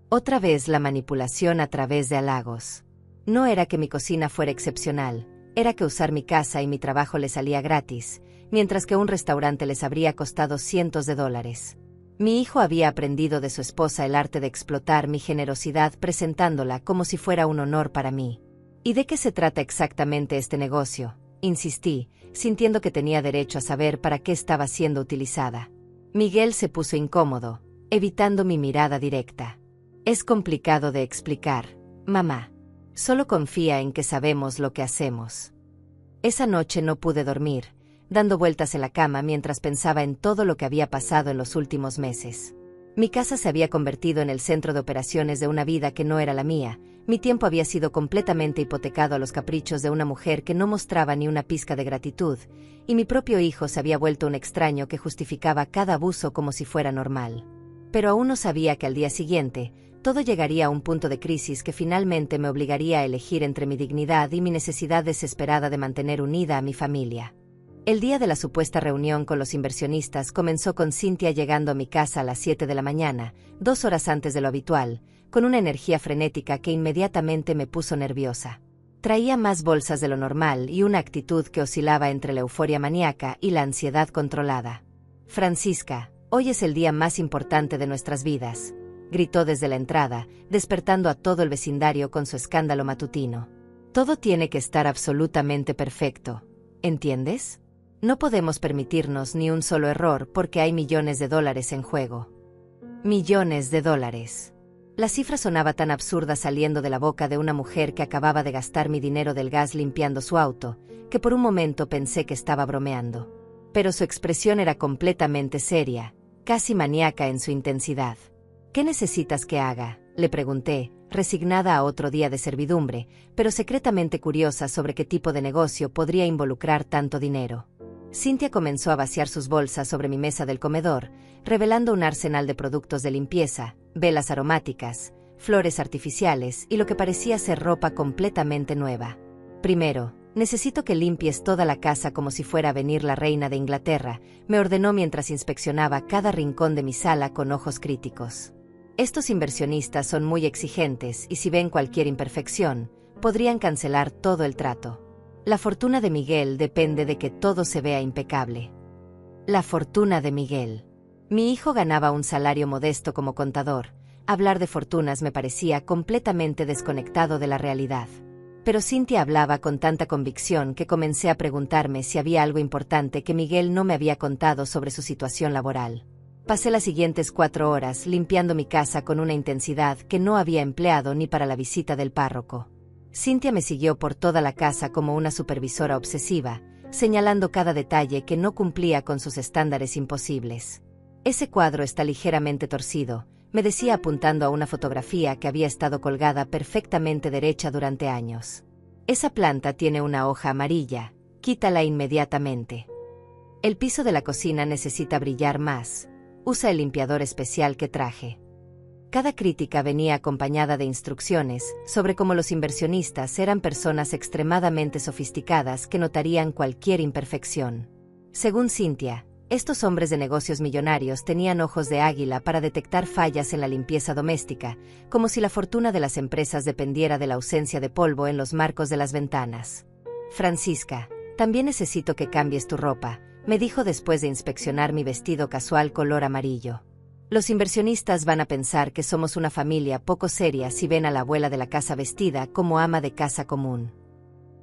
Otra vez la manipulación a través de halagos. No era que mi cocina fuera excepcional, era que usar mi casa y mi trabajo le salía gratis, mientras que un restaurante les habría costado cientos de dólares. Mi hijo había aprendido de su esposa el arte de explotar mi generosidad presentándola como si fuera un honor para mí. ¿Y de qué se trata exactamente este negocio?, insistí, sintiendo que tenía derecho a saber para qué estaba siendo utilizada. Miguel se puso incómodo, evitando mi mirada directa. Es complicado de explicar, mamá. Solo confía en que sabemos lo que hacemos. Esa noche no pude dormir, dando vueltas en la cama mientras pensaba en todo lo que había pasado en los últimos meses. Mi casa se había convertido en el centro de operaciones de una vida que no era la mía, mi tiempo había sido completamente hipotecado a los caprichos de una mujer que no mostraba ni una pizca de gratitud, y mi propio hijo se había vuelto un extraño que justificaba cada abuso como si fuera normal. Pero aún no sabía que al día siguiente, todo llegaría a un punto de crisis que finalmente me obligaría a elegir entre mi dignidad y mi necesidad desesperada de mantener unida a mi familia. El día de la supuesta reunión con los inversionistas comenzó con Cynthia llegando a mi casa a las 7 de la mañana, 2 horas antes de lo habitual, con una energía frenética que inmediatamente me puso nerviosa. Traía más bolsas de lo normal y una actitud que oscilaba entre la euforia maníaca y la ansiedad controlada. «Francisca, hoy es el día más importante de nuestras vidas», gritó desde la entrada, despertando a todo el vecindario con su escándalo matutino. «Todo tiene que estar absolutamente perfecto, ¿entiendes? No podemos permitirnos ni un solo error porque hay millones de dólares en juego». Millones de dólares. La cifra sonaba tan absurda saliendo de la boca de una mujer que acababa de gastar mi dinero del gas limpiando su auto, que por un momento pensé que estaba bromeando. Pero su expresión era completamente seria, casi maníaca en su intensidad. «¿Qué necesitas que haga?», le pregunté, resignada a otro día de servidumbre, pero secretamente curiosa sobre qué tipo de negocio podría involucrar tanto dinero. Cynthia comenzó a vaciar sus bolsas sobre mi mesa del comedor, revelando un arsenal de productos de limpieza, velas aromáticas, flores artificiales y lo que parecía ser ropa completamente nueva. «Primero, necesito que limpies toda la casa como si fuera a venir la reina de Inglaterra», me ordenó mientras inspeccionaba cada rincón de mi sala con ojos críticos. «Estos inversionistas son muy exigentes y si ven cualquier imperfección, podrían cancelar todo el trato. La fortuna de Miguel depende de que todo se vea impecable». La fortuna de Miguel. Mi hijo ganaba un salario modesto como contador. Hablar de fortunas me parecía completamente desconectado de la realidad. Pero Cynthia hablaba con tanta convicción que comencé a preguntarme si había algo importante que Miguel no me había contado sobre su situación laboral. Pasé las siguientes 4 horas limpiando mi casa con una intensidad que no había empleado ni para la visita del párroco. Cynthia me siguió por toda la casa como una supervisora obsesiva, señalando cada detalle que no cumplía con sus estándares imposibles. «Ese cuadro está ligeramente torcido», me decía apuntando a una fotografía que había estado colgada perfectamente derecha durante años. «Esa planta tiene una hoja amarilla, quítala inmediatamente. El piso de la cocina necesita brillar más, usa el limpiador especial que traje». Cada crítica venía acompañada de instrucciones sobre cómo los inversionistas eran personas extremadamente sofisticadas que notarían cualquier imperfección. Según Cynthia, estos hombres de negocios millonarios tenían ojos de águila para detectar fallas en la limpieza doméstica, como si la fortuna de las empresas dependiera de la ausencia de polvo en los marcos de las ventanas. «Francisca, también necesito que cambies tu ropa», me dijo después de inspeccionar mi vestido casual color amarillo. «Los inversionistas van a pensar que somos una familia poco seria si ven a la abuela de la casa vestida como ama de casa común».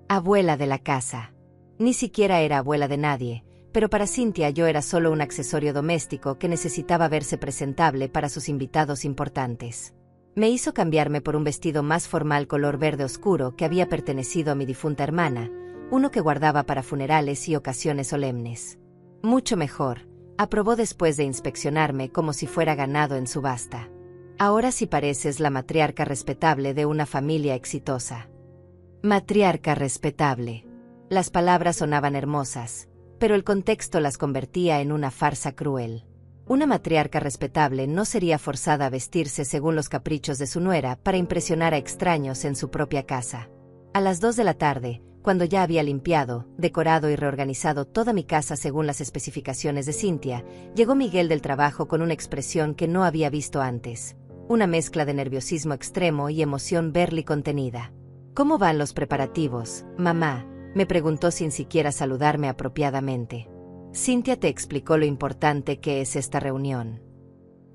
Abuela de la casa. Ni siquiera era abuela de nadie, pero para Cynthia yo era solo un accesorio doméstico que necesitaba verse presentable para sus invitados importantes. Me hizo cambiarme por un vestido más formal color verde oscuro que había pertenecido a mi difunta hermana, uno que guardaba para funerales y ocasiones solemnes. «Mucho mejor», aprobó después de inspeccionarme como si fuera ganado en subasta. «Ahora sí pareces la matriarca respetable de una familia exitosa». Matriarca respetable. Las palabras sonaban hermosas, pero el contexto las convertía en una farsa cruel. Una matriarca respetable no sería forzada a vestirse según los caprichos de su nuera para impresionar a extraños en su propia casa. A las 2 de la tarde, cuando ya había limpiado, decorado y reorganizado toda mi casa según las especificaciones de Cynthia, llegó Miguel del trabajo con una expresión que no había visto antes. Una mezcla de nerviosismo extremo y emoción verle contenida. «¿Cómo van los preparativos, mamá?», me preguntó sin siquiera saludarme apropiadamente. «Cynthia te explicó lo importante que es esta reunión».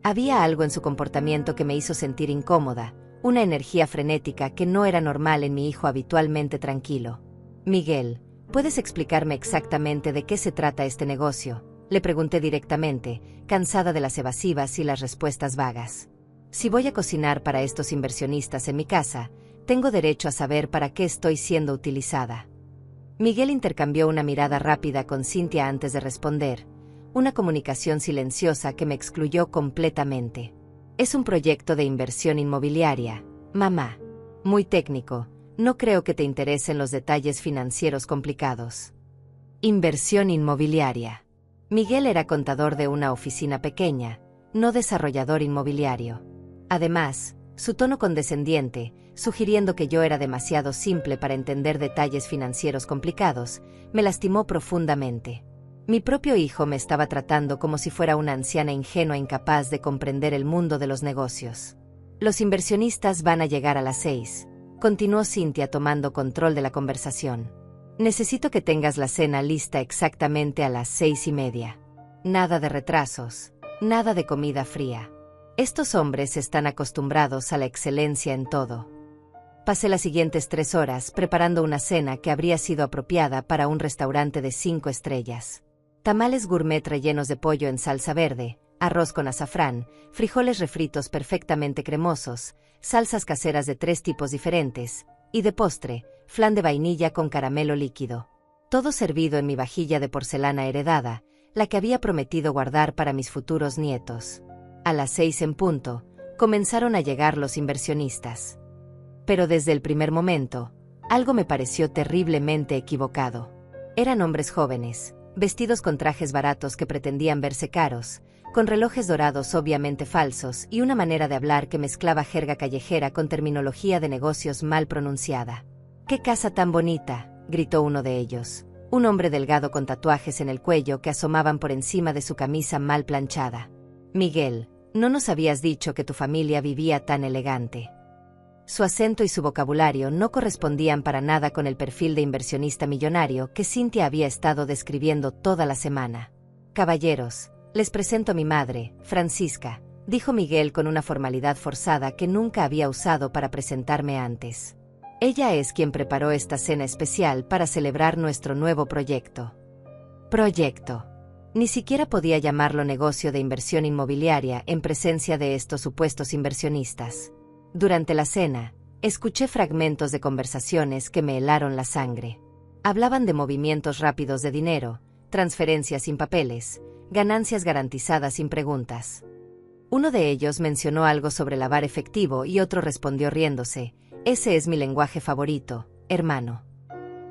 Había algo en su comportamiento que me hizo sentir incómoda, una energía frenética que no era normal en mi hijo habitualmente tranquilo. «Miguel, ¿puedes explicarme exactamente de qué se trata este negocio?», le pregunté directamente, cansada de las evasivas y las respuestas vagas. «Si voy a cocinar para estos inversionistas en mi casa, tengo derecho a saber para qué estoy siendo utilizada». Miguel intercambió una mirada rápida con Cynthia antes de responder, una comunicación silenciosa que me excluyó completamente. «Es un proyecto de inversión inmobiliaria, mamá. Muy técnico, no creo que te interesen los detalles financieros complicados». Inversión inmobiliaria. Miguel era contador de una oficina pequeña, no desarrollador inmobiliario. Además, su tono condescendiente, sugiriendo que yo era demasiado simple para entender detalles financieros complicados, me lastimó profundamente. Mi propio hijo me estaba tratando como si fuera una anciana ingenua incapaz de comprender el mundo de los negocios. «Los inversionistas van a llegar a las 6», continuó Cynthia tomando control de la conversación. «Necesito que tengas la cena lista exactamente a las 6:30. Nada de retrasos, nada de comida fría. Estos hombres están acostumbrados a la excelencia en todo». Pasé las siguientes 3 horas preparando una cena que habría sido apropiada para un restaurante de 5 estrellas. Tamales gourmet rellenos de pollo en salsa verde, arroz con azafrán, frijoles refritos perfectamente cremosos, salsas caseras de 3 tipos diferentes, y de postre, flan de vainilla con caramelo líquido. Todo servido en mi vajilla de porcelana heredada, la que había prometido guardar para mis futuros nietos. A las 6 en punto, comenzaron a llegar los inversionistas. Pero desde el primer momento, algo me pareció terriblemente equivocado. Eran hombres jóvenes, vestidos con trajes baratos que pretendían verse caros, con relojes dorados obviamente falsos y una manera de hablar que mezclaba jerga callejera con terminología de negocios mal pronunciada. «¡Qué casa tan bonita!», gritó uno de ellos, un hombre delgado con tatuajes en el cuello que asomaban por encima de su camisa mal planchada. «Miguel, ¿no nos habías dicho que tu familia vivía tan elegante?». Su acento y su vocabulario no correspondían para nada con el perfil de inversionista millonario que Cynthia había estado describiendo toda la semana. «Caballeros, les presento a mi madre, Francisca», dijo Miguel con una formalidad forzada que nunca había usado para presentarme antes. «Ella es quien preparó esta cena especial para celebrar nuestro nuevo proyecto». Proyecto. Ni siquiera podía llamarlo negocio de inversión inmobiliaria en presencia de estos supuestos inversionistas. Durante la cena, escuché fragmentos de conversaciones que me helaron la sangre. Hablaban de movimientos rápidos de dinero, transferencias sin papeles, ganancias garantizadas sin preguntas. Uno de ellos mencionó algo sobre lavar efectivo y otro respondió riéndose: «Ese es mi lenguaje favorito, hermano».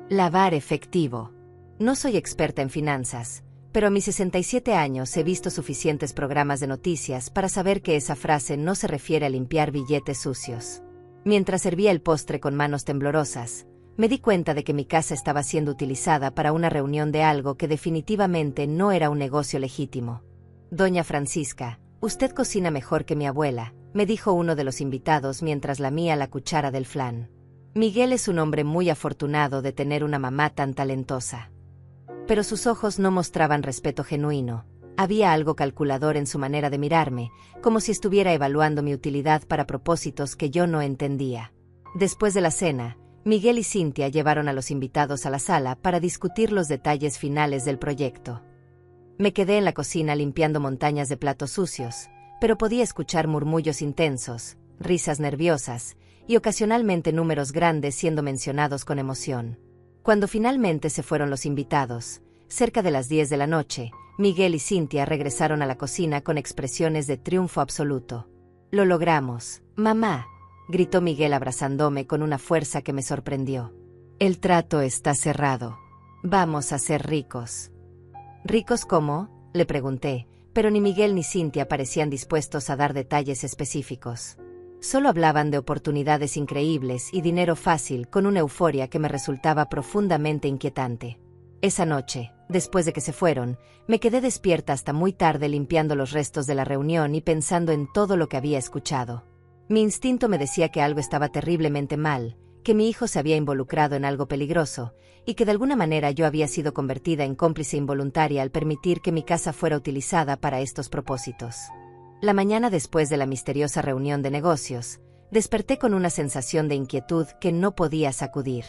Lavar efectivo. No soy experta en finanzas, pero a mis 67 años he visto suficientes programas de noticias para saber que esa frase no se refiere a limpiar billetes sucios. Mientras servía el postre con manos temblorosas, me di cuenta de que mi casa estaba siendo utilizada para una reunión de algo que definitivamente no era un negocio legítimo. «Doña Francisca, usted cocina mejor que mi abuela», me dijo uno de los invitados mientras lamía la cuchara del flan. «Miguel es un hombre muy afortunado de tener una mamá tan talentosa». Pero sus ojos no mostraban respeto genuino. Había algo calculador en su manera de mirarme, como si estuviera evaluando mi utilidad para propósitos que yo no entendía. Después de la cena, Miguel y Cynthia llevaron a los invitados a la sala para discutir los detalles finales del proyecto. Me quedé en la cocina limpiando montañas de platos sucios, pero podía escuchar murmullos intensos, risas nerviosas y ocasionalmente números grandes siendo mencionados con emoción. Cuando finalmente se fueron los invitados, cerca de las 10 de la noche, Miguel y Cynthia regresaron a la cocina con expresiones de triunfo absoluto. «Lo logramos, mamá», gritó Miguel abrazándome con una fuerza que me sorprendió. «El trato está cerrado. Vamos a ser ricos». «¿Ricos cómo?», le pregunté, pero ni Miguel ni Cintia parecían dispuestos a dar detalles específicos. Solo hablaban de oportunidades increíbles y dinero fácil con una euforia que me resultaba profundamente inquietante. Esa noche, después de que se fueron, me quedé despierta hasta muy tarde limpiando los restos de la reunión y pensando en todo lo que había escuchado. Mi instinto me decía que algo estaba terriblemente mal, que mi hijo se había involucrado en algo peligroso, y que de alguna manera yo había sido convertida en cómplice involuntaria al permitir que mi casa fuera utilizada para estos propósitos. La mañana después de la misteriosa reunión de negocios, desperté con una sensación de inquietud que no podía sacudir.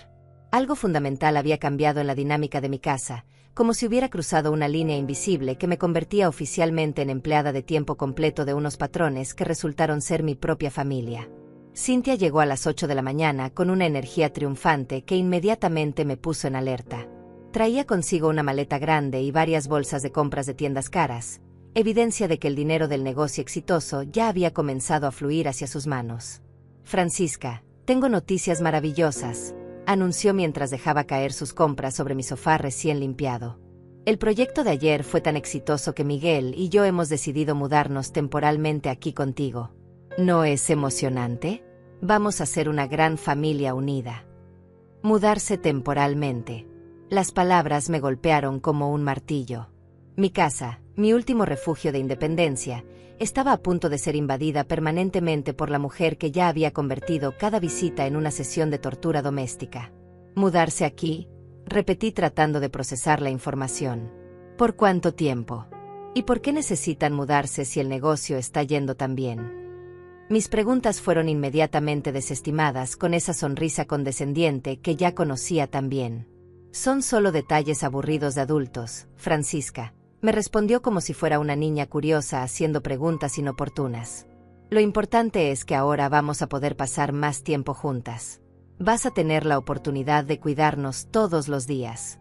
Algo fundamental había cambiado en la dinámica de mi casa, como si hubiera cruzado una línea invisible que me convertía oficialmente en empleada de tiempo completo de unos patrones que resultaron ser mi propia familia. Cintia llegó a las 8 de la mañana con una energía triunfante que inmediatamente me puso en alerta. Traía consigo una maleta grande y varias bolsas de compras de tiendas caras, evidencia de que el dinero del negocio exitoso ya había comenzado a fluir hacia sus manos. «Francisca, tengo noticias maravillosas», anunció mientras dejaba caer sus compras sobre mi sofá recién limpiado. «El proyecto de ayer fue tan exitoso que Miguel y yo hemos decidido mudarnos temporalmente aquí contigo. ¿No es emocionante? Vamos a ser una gran familia unida». Mudarse temporalmente. Las palabras me golpearon como un martillo. Mi casa, mi último refugio de independencia, estaba a punto de ser invadida permanentemente por la mujer que ya había convertido cada visita en una sesión de tortura doméstica. «¿Mudarse aquí?», repetí tratando de procesar la información. «¿Por cuánto tiempo? ¿Y por qué necesitan mudarse si el negocio está yendo tan bien?». Mis preguntas fueron inmediatamente desestimadas con esa sonrisa condescendiente que ya conocía tan bien. «Son solo detalles aburridos de adultos, Francisca», me respondió como si fuera una niña curiosa haciendo preguntas inoportunas. «Lo importante es que ahora vamos a poder pasar más tiempo juntas. Vas a tener la oportunidad de cuidarnos todos los días».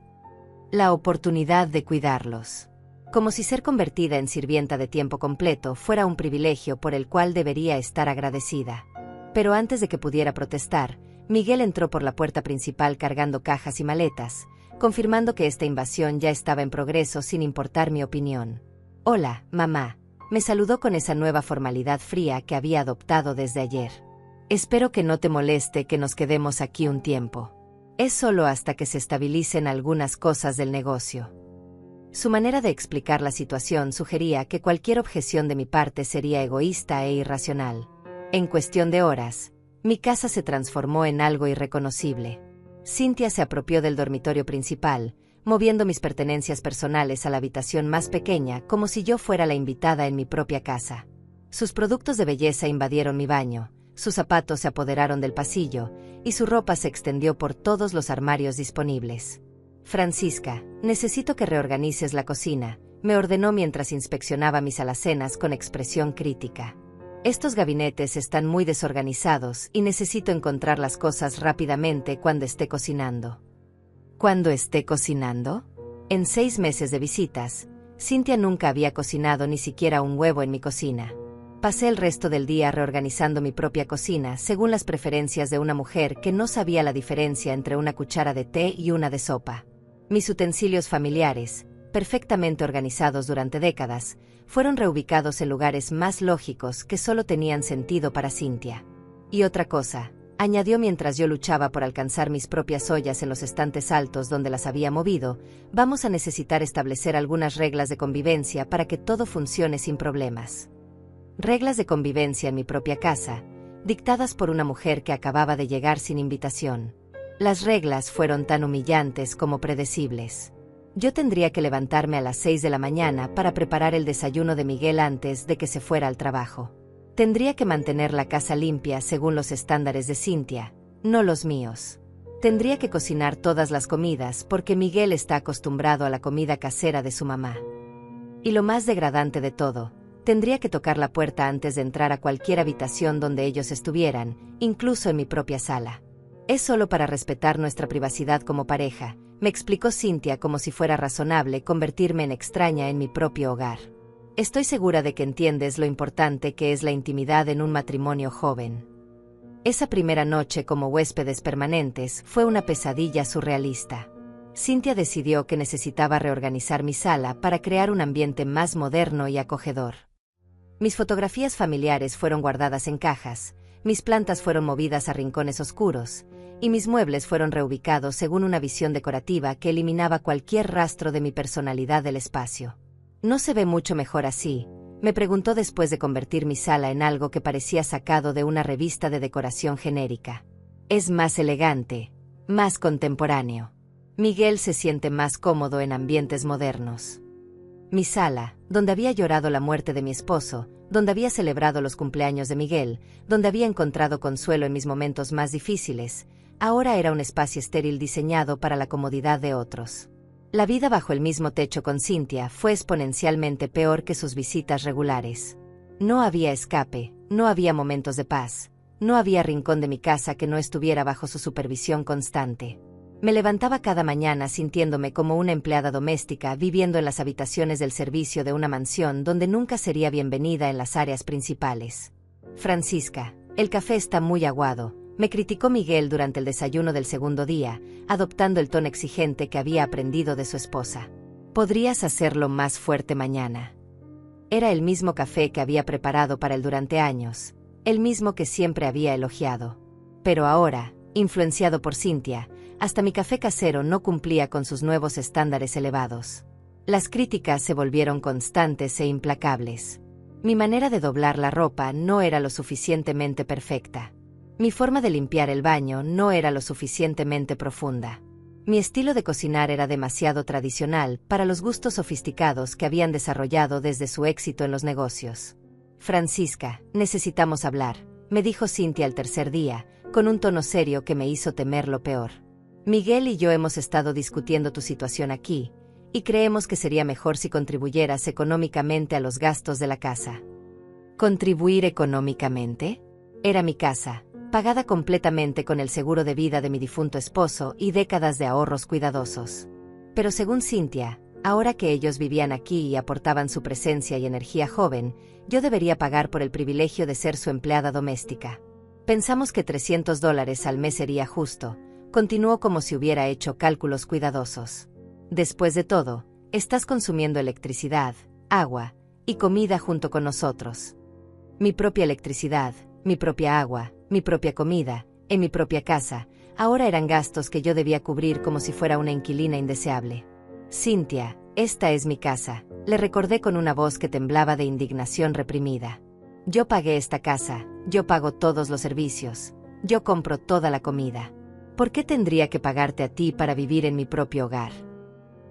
La oportunidad de cuidarlos. Como si ser convertida en sirvienta de tiempo completo fuera un privilegio por el cual debería estar agradecida. Pero antes de que pudiera protestar, Miguel entró por la puerta principal cargando cajas y maletas, confirmando que esta invasión ya estaba en progreso sin importar mi opinión. «Hola, mamá», me saludó con esa nueva formalidad fría que había adoptado desde ayer. «Espero que no te moleste que nos quedemos aquí un tiempo. Es solo hasta que se estabilicen algunas cosas del negocio». Su manera de explicar la situación sugería que cualquier objeción de mi parte sería egoísta e irracional. En cuestión de horas, mi casa se transformó en algo irreconocible. Cintia se apropió del dormitorio principal, moviendo mis pertenencias personales a la habitación más pequeña como si yo fuera la invitada en mi propia casa. Sus productos de belleza invadieron mi baño, sus zapatos se apoderaron del pasillo, y su ropa se extendió por todos los armarios disponibles. «Francisca, necesito que reorganices la cocina», me ordenó mientras inspeccionaba mis alacenas con expresión crítica. «Estos gabinetes están muy desorganizados y necesito encontrar las cosas rápidamente cuando esté cocinando». ¿Cuándo esté cocinando? En 6 meses de visitas, Cintia nunca había cocinado ni siquiera un huevo en mi cocina. Pasé el resto del día reorganizando mi propia cocina según las preferencias de una mujer que no sabía la diferencia entre una cuchara de té y una de sopa. Mis utensilios familiares, perfectamente organizados durante décadas, fueron reubicados en lugares más lógicos que solo tenían sentido para Cintia. «Y otra cosa», añadió mientras yo luchaba por alcanzar mis propias ollas en los estantes altos donde las había movido, «vamos a necesitar establecer algunas reglas de convivencia para que todo funcione sin problemas». Reglas de convivencia en mi propia casa, dictadas por una mujer que acababa de llegar sin invitación. Las reglas fueron tan humillantes como predecibles. Yo tendría que levantarme a las 6 de la mañana para preparar el desayuno de Miguel antes de que se fuera al trabajo. Tendría que mantener la casa limpia según los estándares de Cintia, no los míos. Tendría que cocinar todas las comidas porque Miguel está acostumbrado a la comida casera de su mamá. Y lo más degradante de todo, tendría que tocar la puerta antes de entrar a cualquier habitación donde ellos estuvieran, incluso en mi propia sala. «Es solo para respetar nuestra privacidad como pareja», me explicó Cintia como si fuera razonable convertirme en extraña en mi propio hogar. «Estoy segura de que entiendes lo importante que es la intimidad en un matrimonio joven». Esa primera noche como huéspedes permanentes fue una pesadilla surrealista. Cintia decidió que necesitaba reorganizar mi sala para crear un ambiente más moderno y acogedor. Mis fotografías familiares fueron guardadas en cajas, mis plantas fueron movidas a rincones oscuros, y mis muebles fueron reubicados según una visión decorativa que eliminaba cualquier rastro de mi personalidad del espacio. ¿No se ve mucho mejor así?, me preguntó después de convertir mi sala en algo que parecía sacado de una revista de decoración genérica. Es más elegante, más contemporáneo. Miguel se siente más cómodo en ambientes modernos. Mi sala, donde había llorado la muerte de mi esposo, donde había celebrado los cumpleaños de Miguel, donde había encontrado consuelo en mis momentos más difíciles, ahora era un espacio estéril diseñado para la comodidad de otros. La vida bajo el mismo techo con Cintia fue exponencialmente peor que sus visitas regulares. No había escape, no había momentos de paz, no había rincón de mi casa que no estuviera bajo su supervisión constante. Me levantaba cada mañana sintiéndome como una empleada doméstica viviendo en las habitaciones del servicio de una mansión donde nunca sería bienvenida en las áreas principales. Francisca, el café está muy aguado, me criticó Miguel durante el desayuno del segundo día, adoptando el tono exigente que había aprendido de su esposa. ¿Podrías hacerlo más fuerte mañana? Era el mismo café que había preparado para él durante años, el mismo que siempre había elogiado. Pero ahora, influenciado por Cintia, hasta mi café casero no cumplía con sus nuevos estándares elevados. Las críticas se volvieron constantes e implacables. Mi manera de doblar la ropa no era lo suficientemente perfecta. Mi forma de limpiar el baño no era lo suficientemente profunda. Mi estilo de cocinar era demasiado tradicional para los gustos sofisticados que habían desarrollado desde su éxito en los negocios. Francisca, necesitamos hablar, me dijo Cintia al tercer día, con un tono serio que me hizo temer lo peor. Miguel y yo hemos estado discutiendo tu situación aquí, y creemos que sería mejor si contribuyeras económicamente a los gastos de la casa. ¿Contribuir económicamente? Era mi casa, pagada completamente con el seguro de vida de mi difunto esposo y décadas de ahorros cuidadosos. Pero según Cintia, ahora que ellos vivían aquí y aportaban su presencia y energía joven, yo debería pagar por el privilegio de ser su empleada doméstica. Pensamos que $300 al mes sería justo. Continuó como si hubiera hecho cálculos cuidadosos. Después de todo, estás consumiendo electricidad, agua y comida junto con nosotros. Mi propia electricidad, mi propia agua, mi propia comida, en mi propia casa, ahora eran gastos que yo debía cubrir como si fuera una inquilina indeseable. Cintia, esta es mi casa, le recordé con una voz que temblaba de indignación reprimida. Yo pagué esta casa, yo pago todos los servicios, yo compro toda la comida. ¿Por qué tendría que pagarte a ti para vivir en mi propio hogar?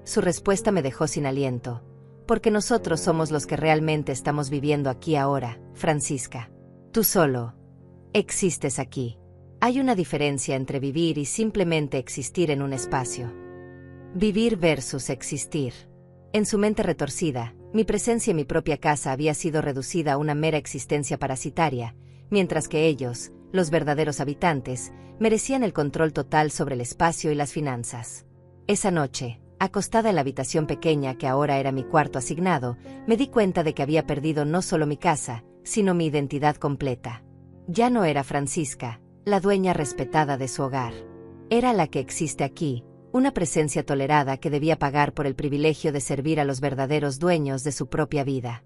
Su respuesta me dejó sin aliento. Porque nosotros somos los que realmente estamos viviendo aquí ahora, Francisca. Tú solo existes aquí. Hay una diferencia entre vivir y simplemente existir en un espacio. Vivir versus existir. En su mente retorcida, mi presencia en mi propia casa había sido reducida a una mera existencia parasitaria, mientras que ellos, los verdaderos habitantes, merecían el control total sobre el espacio y las finanzas. Esa noche, acostada en la habitación pequeña que ahora era mi cuarto asignado, me di cuenta de que había perdido no solo mi casa, sino mi identidad completa. Ya no era Francisca, la dueña respetada de su hogar. Era la que existe aquí, una presencia tolerada que debía pagar por el privilegio de servir a los verdaderos dueños de su propia vida.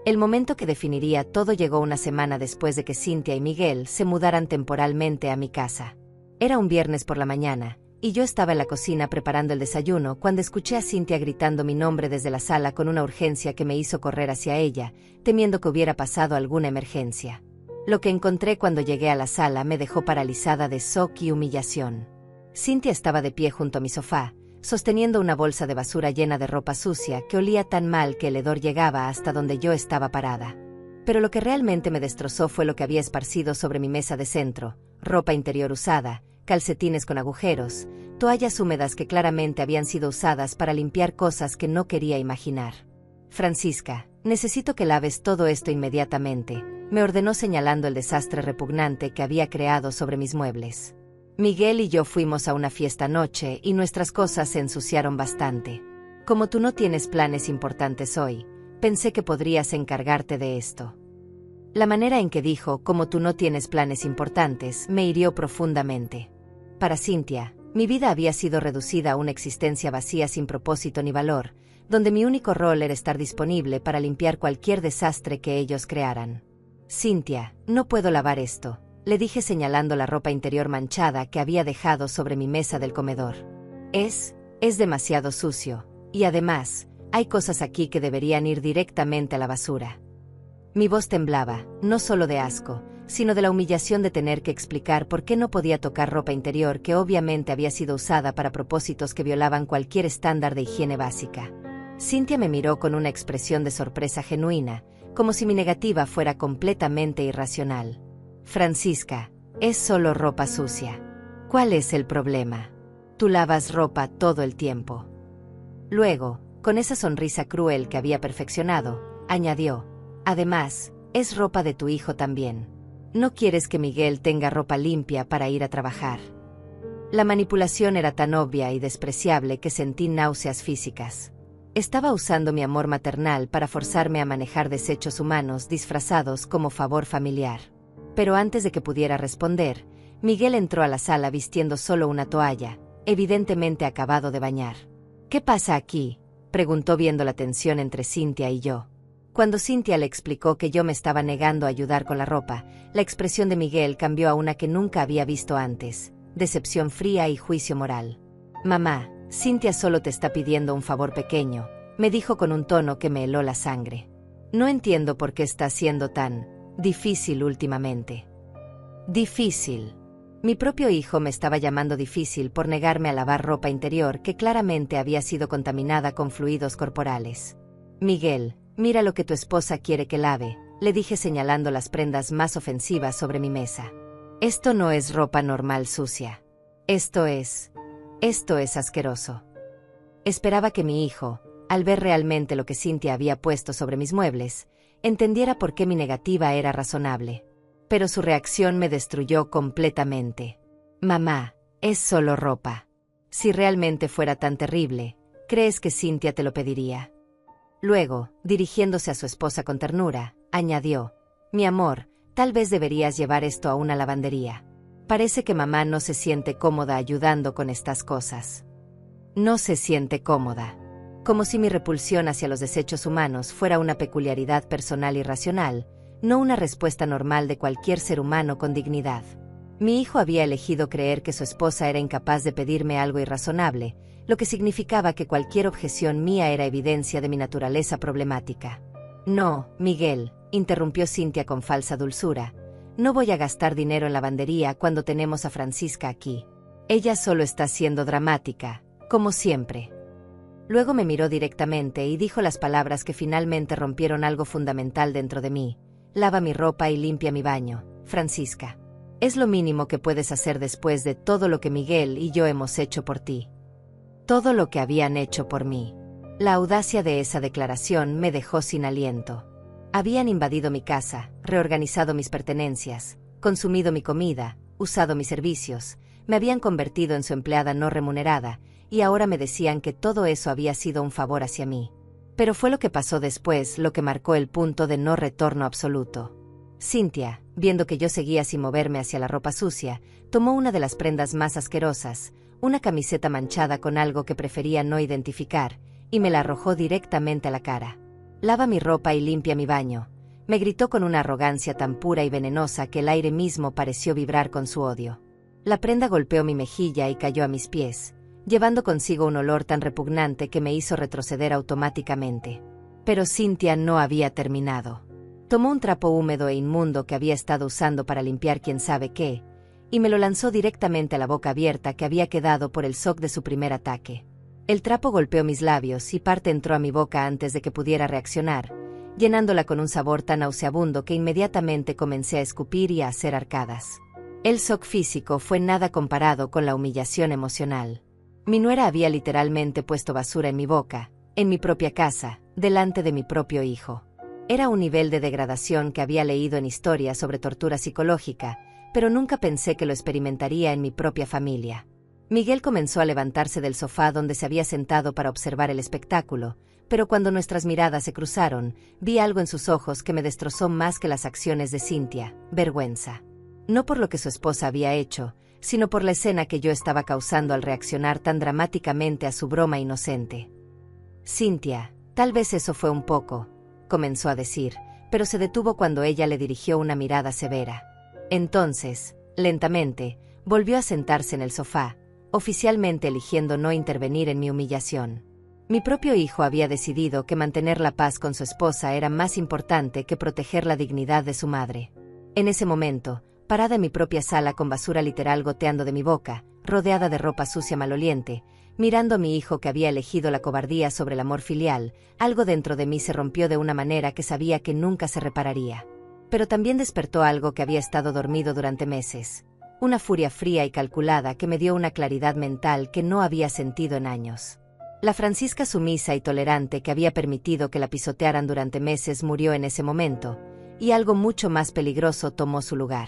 El momento que definiría todo llegó una semana después de que Cintia y Miguel se mudaran temporalmente a mi casa. Era un viernes por la mañana, y yo estaba en la cocina preparando el desayuno cuando escuché a Cintia gritando mi nombre desde la sala con una urgencia que me hizo correr hacia ella, temiendo que hubiera pasado alguna emergencia. Lo que encontré cuando llegué a la sala me dejó paralizada de shock y humillación. Cintia estaba de pie junto a mi sofá, sosteniendo una bolsa de basura llena de ropa sucia que olía tan mal que el hedor llegaba hasta donde yo estaba parada. Pero lo que realmente me destrozó fue lo que había esparcido sobre mi mesa de centro: ropa interior usada, calcetines con agujeros, toallas húmedas que claramente habían sido usadas para limpiar cosas que no quería imaginar. Francisca, necesito que laves todo esto inmediatamente, me ordenó señalando el desastre repugnante que había creado sobre mis muebles. Miguel y yo fuimos a una fiesta anoche y nuestras cosas se ensuciaron bastante. Como tú no tienes planes importantes hoy, pensé que podrías encargarte de esto. La manera en que dijo "como tú no tienes planes importantes" me hirió profundamente. Para Cintia, Mi vida había sido reducida a una existencia vacía sin propósito ni valor, donde mi único rol era estar disponible para limpiar cualquier desastre que ellos crearan. Cynthia, no puedo lavar esto, le dije señalando la ropa interior manchada que había dejado sobre mi mesa del comedor. Es demasiado sucio, y además, hay cosas aquí que deberían ir directamente a la basura. Mi voz temblaba, no solo de asco, sino de la humillación de tener que explicar por qué no podía tocar ropa interior que obviamente había sido usada para propósitos que violaban cualquier estándar de higiene básica. Cynthia me miró con una expresión de sorpresa genuina, como si mi negativa fuera completamente irracional. Francisca, es solo ropa sucia. ¿Cuál es el problema? Tú lavas ropa todo el tiempo. Luego, con esa sonrisa cruel que había perfeccionado, añadió, además, es ropa de tu hijo también. No quieres que Miguel tenga ropa limpia para ir a trabajar. La manipulación era tan obvia y despreciable que sentí náuseas físicas. Estaba usando mi amor maternal para forzarme a manejar desechos humanos disfrazados como favor familiar. Pero antes de que pudiera responder, Miguel entró a la sala vistiendo solo una toalla, evidentemente acabado de bañar. ¿Qué pasa aquí?, preguntó viendo la tensión entre Cynthia y yo. Cuando Cynthia le explicó que yo me estaba negando a ayudar con la ropa, la expresión de Miguel cambió a una que nunca había visto antes, decepción fría y juicio moral. Mamá, Cynthia solo te está pidiendo un favor pequeño, me dijo con un tono que me heló la sangre. No entiendo por qué está siendo tan difícil últimamente. Difícil. Mi propio hijo me estaba llamando difícil por negarme a lavar ropa interior que claramente había sido contaminada con fluidos corporales. Miguel, mira lo que tu esposa quiere que lave, le dije señalando las prendas más ofensivas sobre mi mesa. Esto no es ropa normal sucia. Esto es asqueroso. Esperaba que mi hijo, al ver realmente lo que Cynthia había puesto sobre mis muebles, entendiera por qué mi negativa era razonable. Pero su reacción me destruyó completamente. Mamá, es solo ropa. Si realmente fuera tan terrible, ¿crees que Cynthia te lo pediría? Luego, dirigiéndose a su esposa con ternura, añadió, mi amor, tal vez deberías llevar esto a una lavandería. Parece que mamá no se siente cómoda ayudando con estas cosas. No se siente cómoda. Como si mi repulsión hacia los desechos humanos fuera una peculiaridad personal y racional, no una respuesta normal de cualquier ser humano con dignidad. Mi hijo había elegido creer que su esposa era incapaz de pedirme algo irrazonable, lo que significaba que cualquier objeción mía era evidencia de mi naturaleza problemática. No, Miguel, interrumpió Cynthia con falsa dulzura. No voy a gastar dinero en lavandería cuando tenemos a Francisca aquí. Ella solo está siendo dramática, como siempre. Luego me miró directamente y dijo las palabras que finalmente rompieron algo fundamental dentro de mí. Lava mi ropa y limpia mi baño, Francisca. Es lo mínimo que puedes hacer después de todo lo que Miguel y yo hemos hecho por ti. Todo lo que habían hecho por mí. La audacia de esa declaración me dejó sin aliento. Habían invadido mi casa, reorganizado mis pertenencias, consumido mi comida, usado mis servicios, me habían convertido en su empleada no remunerada, y ahora me decían que todo eso había sido un favor hacia mí. Pero fue lo que pasó después lo que marcó el punto de no retorno absoluto. Cynthia, viendo que yo seguía sin moverme hacia la ropa sucia, tomó una de las prendas más asquerosas, una camiseta manchada con algo que prefería no identificar, y me la arrojó directamente a la cara. Lava mi ropa y limpia mi baño, me gritó con una arrogancia tan pura y venenosa que el aire mismo pareció vibrar con su odio. La prenda golpeó mi mejilla y cayó a mis pies, llevando consigo un olor tan repugnante que me hizo retroceder automáticamente. Pero Cynthia no había terminado. Tomó un trapo húmedo e inmundo que había estado usando para limpiar quién sabe qué, y me lo lanzó directamente a la boca abierta que había quedado por el shock de su primer ataque. El trapo golpeó mis labios y parte entró a mi boca antes de que pudiera reaccionar, llenándola con un sabor tan nauseabundo que inmediatamente comencé a escupir y a hacer arcadas. El shock físico fue nada comparado con la humillación emocional. Mi nuera había literalmente puesto basura en mi boca, en mi propia casa, delante de mi propio hijo. Era un nivel de degradación que había leído en historias sobre tortura psicológica, pero nunca pensé que lo experimentaría en mi propia familia. Miguel comenzó a levantarse del sofá donde se había sentado para observar el espectáculo, pero cuando nuestras miradas se cruzaron, vi algo en sus ojos que me destrozó más que las acciones de Cynthia: vergüenza. No por lo que su esposa había hecho, sino por la escena que yo estaba causando al reaccionar tan dramáticamente a su broma inocente. «Cynthia, tal vez eso fue un poco», comenzó a decir, pero se detuvo cuando ella le dirigió una mirada severa. Entonces, lentamente, volvió a sentarse en el sofá, oficialmente eligiendo no intervenir en mi humillación. Mi propio hijo había decidido que mantener la paz con su esposa era más importante que proteger la dignidad de su madre. En ese momento, parada en mi propia sala con basura literal goteando de mi boca, rodeada de ropa sucia maloliente, mirando a mi hijo que había elegido la cobardía sobre el amor filial, algo dentro de mí se rompió de una manera que sabía que nunca se repararía. Pero también despertó algo que había estado dormido durante meses. Una furia fría y calculada que me dio una claridad mental que no había sentido en años. La Francisca sumisa y tolerante que había permitido que la pisotearan durante meses murió en ese momento, y algo mucho más peligroso tomó su lugar.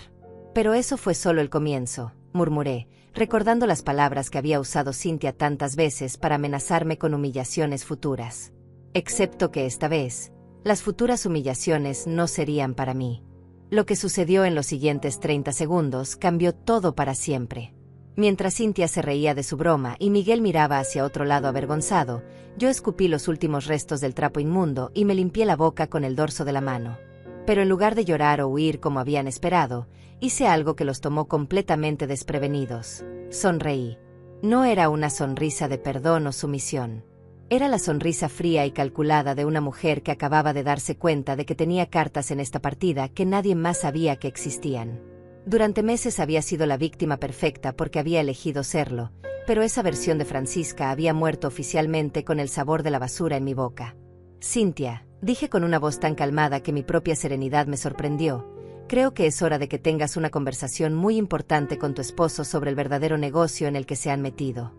Pero eso fue solo el comienzo, murmuré, recordando las palabras que había usado Cynthia tantas veces para amenazarme con humillaciones futuras. Excepto que esta vez, las futuras humillaciones no serían para mí. Lo que sucedió en los siguientes 30 segundos cambió todo para siempre. Mientras Cynthia se reía de su broma y Miguel miraba hacia otro lado avergonzado, yo escupí los últimos restos del trapo inmundo y me limpié la boca con el dorso de la mano. Pero en lugar de llorar o huir como habían esperado, hice algo que los tomó completamente desprevenidos. Sonreí. No era una sonrisa de perdón o sumisión. Era la sonrisa fría y calculada de una mujer que acababa de darse cuenta de que tenía cartas en esta partida que nadie más sabía que existían. Durante meses había sido la víctima perfecta porque había elegido serlo, pero esa versión de Francisca había muerto oficialmente con el sabor de la basura en mi boca. «Cynthia», dije con una voz tan calmada que mi propia serenidad me sorprendió, «creo que es hora de que tengas una conversación muy importante con tu esposo sobre el verdadero negocio en el que se han metido».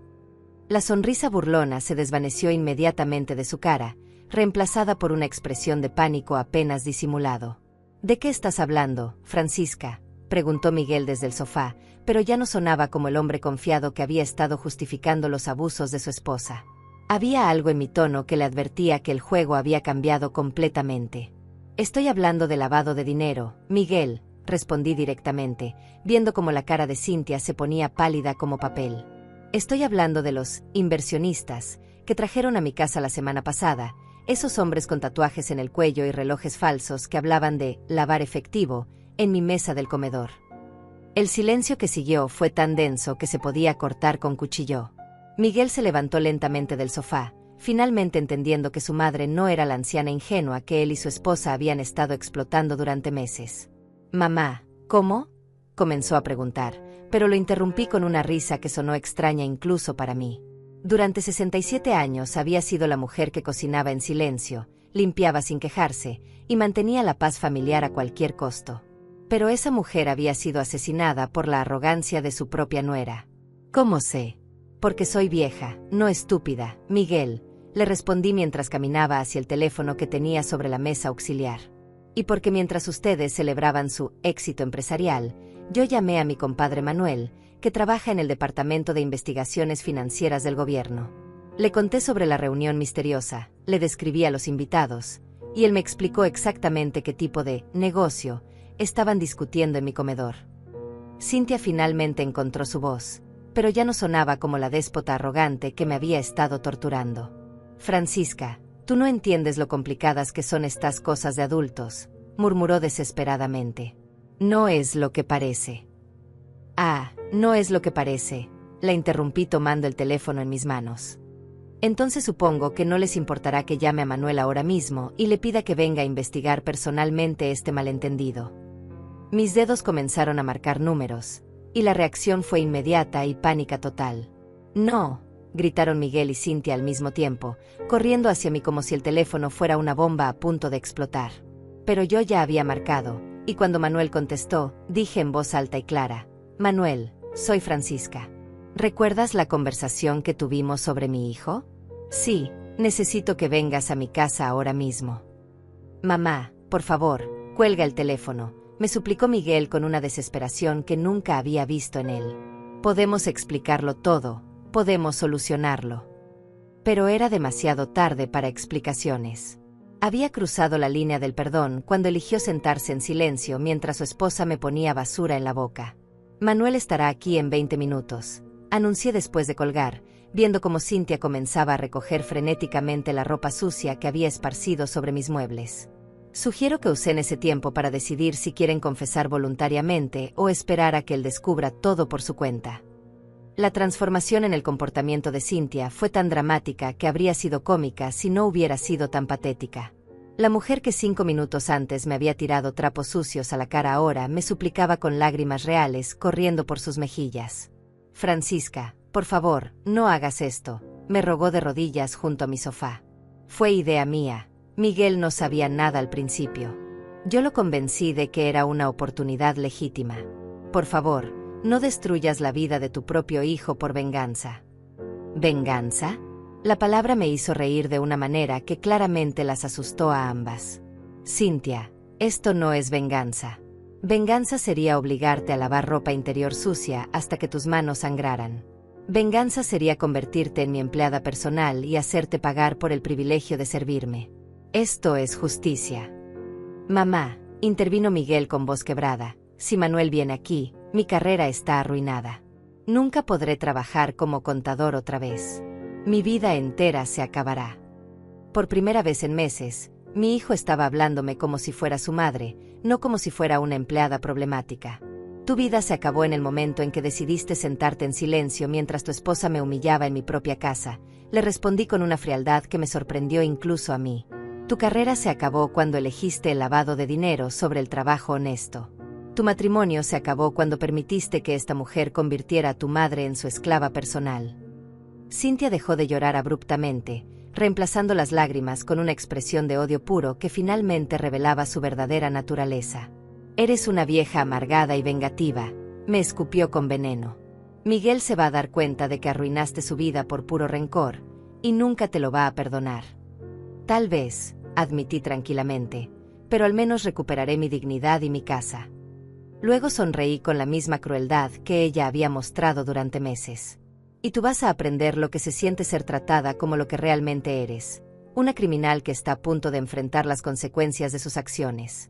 La sonrisa burlona se desvaneció inmediatamente de su cara, reemplazada por una expresión de pánico apenas disimulado. «¿De qué estás hablando, Francisca?», preguntó Miguel desde el sofá, pero ya no sonaba como el hombre confiado que había estado justificando los abusos de su esposa. Había algo en mi tono que le advertía que el juego había cambiado completamente. «Estoy hablando de lavado de dinero, Miguel», respondí directamente, viendo cómo la cara de Cynthia se ponía pálida como papel. «Estoy hablando de los inversionistas que trajeron a mi casa la semana pasada, esos hombres con tatuajes en el cuello y relojes falsos que hablaban de lavar efectivo en mi mesa del comedor». El silencio que siguió fue tan denso que se podía cortar con cuchillo. Miguel se levantó lentamente del sofá, finalmente entendiendo que su madre no era la anciana ingenua que él y su esposa habían estado explotando durante meses. «Mamá, ¿cómo?», comenzó a preguntar, pero lo interrumpí con una risa que sonó extraña incluso para mí. Durante 67 años había sido la mujer que cocinaba en silencio, limpiaba sin quejarse, y mantenía la paz familiar a cualquier costo. Pero esa mujer había sido asesinada por la arrogancia de su propia nuera. «¿Cómo sé?». «Porque soy vieja, no estúpida, Miguel», le respondí mientras caminaba hacia el teléfono que tenía sobre la mesa auxiliar. «Y porque mientras ustedes celebraban su éxito empresarial, yo llamé a mi compadre Manuel, que trabaja en el Departamento de Investigaciones Financieras del gobierno. Le conté sobre la reunión misteriosa, le describí a los invitados, y él me explicó exactamente qué tipo de negocio estaban discutiendo en mi comedor». Cynthia finalmente encontró su voz, pero ya no sonaba como la déspota arrogante que me había estado torturando. «Francisca, tú no entiendes lo complicadas que son estas cosas de adultos», murmuró desesperadamente. «No es lo que parece». «Ah, no es lo que parece», la interrumpí tomando el teléfono en mis manos. «Entonces supongo que no les importará que llame a Manuel ahora mismo y le pida que venga a investigar personalmente este malentendido». Mis dedos comenzaron a marcar números, y la reacción fue inmediata y pánica total. «No», gritaron Miguel y Cynthia al mismo tiempo, corriendo hacia mí como si el teléfono fuera una bomba a punto de explotar. Pero yo ya había marcado, y cuando Manuel contestó, dije en voz alta y clara: «Manuel, soy Francisca. ¿Recuerdas la conversación que tuvimos sobre mi hijo? Sí, necesito que vengas a mi casa ahora mismo». «Mamá, por favor, cuelga el teléfono», me suplicó Miguel con una desesperación que nunca había visto en él. «Podemos explicarlo todo, podemos solucionarlo». Pero era demasiado tarde para explicaciones. Había cruzado la línea del perdón cuando eligió sentarse en silencio mientras su esposa me ponía basura en la boca. Manuel estará aquí en 20 minutos, anuncié después de colgar, viendo cómo Cynthia comenzaba a recoger frenéticamente la ropa sucia que había esparcido sobre mis muebles. Sugiero que usen ese tiempo para decidir si quieren confesar voluntariamente o esperar a que él descubra todo por su cuenta. La transformación en el comportamiento de Cynthia fue tan dramática que habría sido cómica si no hubiera sido tan patética. La mujer que 5 minutos antes me había tirado trapos sucios a la cara ahora me suplicaba con lágrimas reales corriendo por sus mejillas. «Francisca, por favor, no hagas esto», me rogó de rodillas junto a mi sofá. Fue idea mía. Miguel no sabía nada al principio. Yo lo convencí de que era una oportunidad legítima. «Por favor, no destruyas la vida de tu propio hijo por venganza». ¿Venganza? La palabra me hizo reír de una manera que claramente las asustó a ambas. «Cynthia, esto no es venganza. Venganza sería obligarte a lavar ropa interior sucia hasta que tus manos sangraran. Venganza sería convertirte en mi empleada personal y hacerte pagar por el privilegio de servirme. Esto es justicia». «Mamá», intervino Miguel con voz quebrada, «si Manuel viene aquí, mi carrera está arruinada. Nunca podré trabajar como contador otra vez. Mi vida entera se acabará». Por primera vez en meses, mi hijo estaba hablándome como si fuera su madre, no como si fuera una empleada problemática. «Tu vida se acabó en el momento en que decidiste sentarte en silencio mientras tu esposa me humillaba en mi propia casa», le respondí con una frialdad que me sorprendió incluso a mí. «Tu carrera se acabó cuando elegiste el lavado de dinero sobre el trabajo honesto. Tu matrimonio se acabó cuando permitiste que esta mujer convirtiera a tu madre en su esclava personal». Cynthia dejó de llorar abruptamente, reemplazando las lágrimas con una expresión de odio puro que finalmente revelaba su verdadera naturaleza. «Eres una vieja amargada y vengativa», me escupió con veneno. «Miguel se va a dar cuenta de que arruinaste su vida por puro rencor, y nunca te lo va a perdonar». «Tal vez», admití tranquilamente, «pero al menos recuperaré mi dignidad y mi casa». Luego sonreí con la misma crueldad que ella había mostrado durante meses. «Y tú vas a aprender lo que se siente ser tratada como lo que realmente eres, una criminal que está a punto de enfrentar las consecuencias de sus acciones».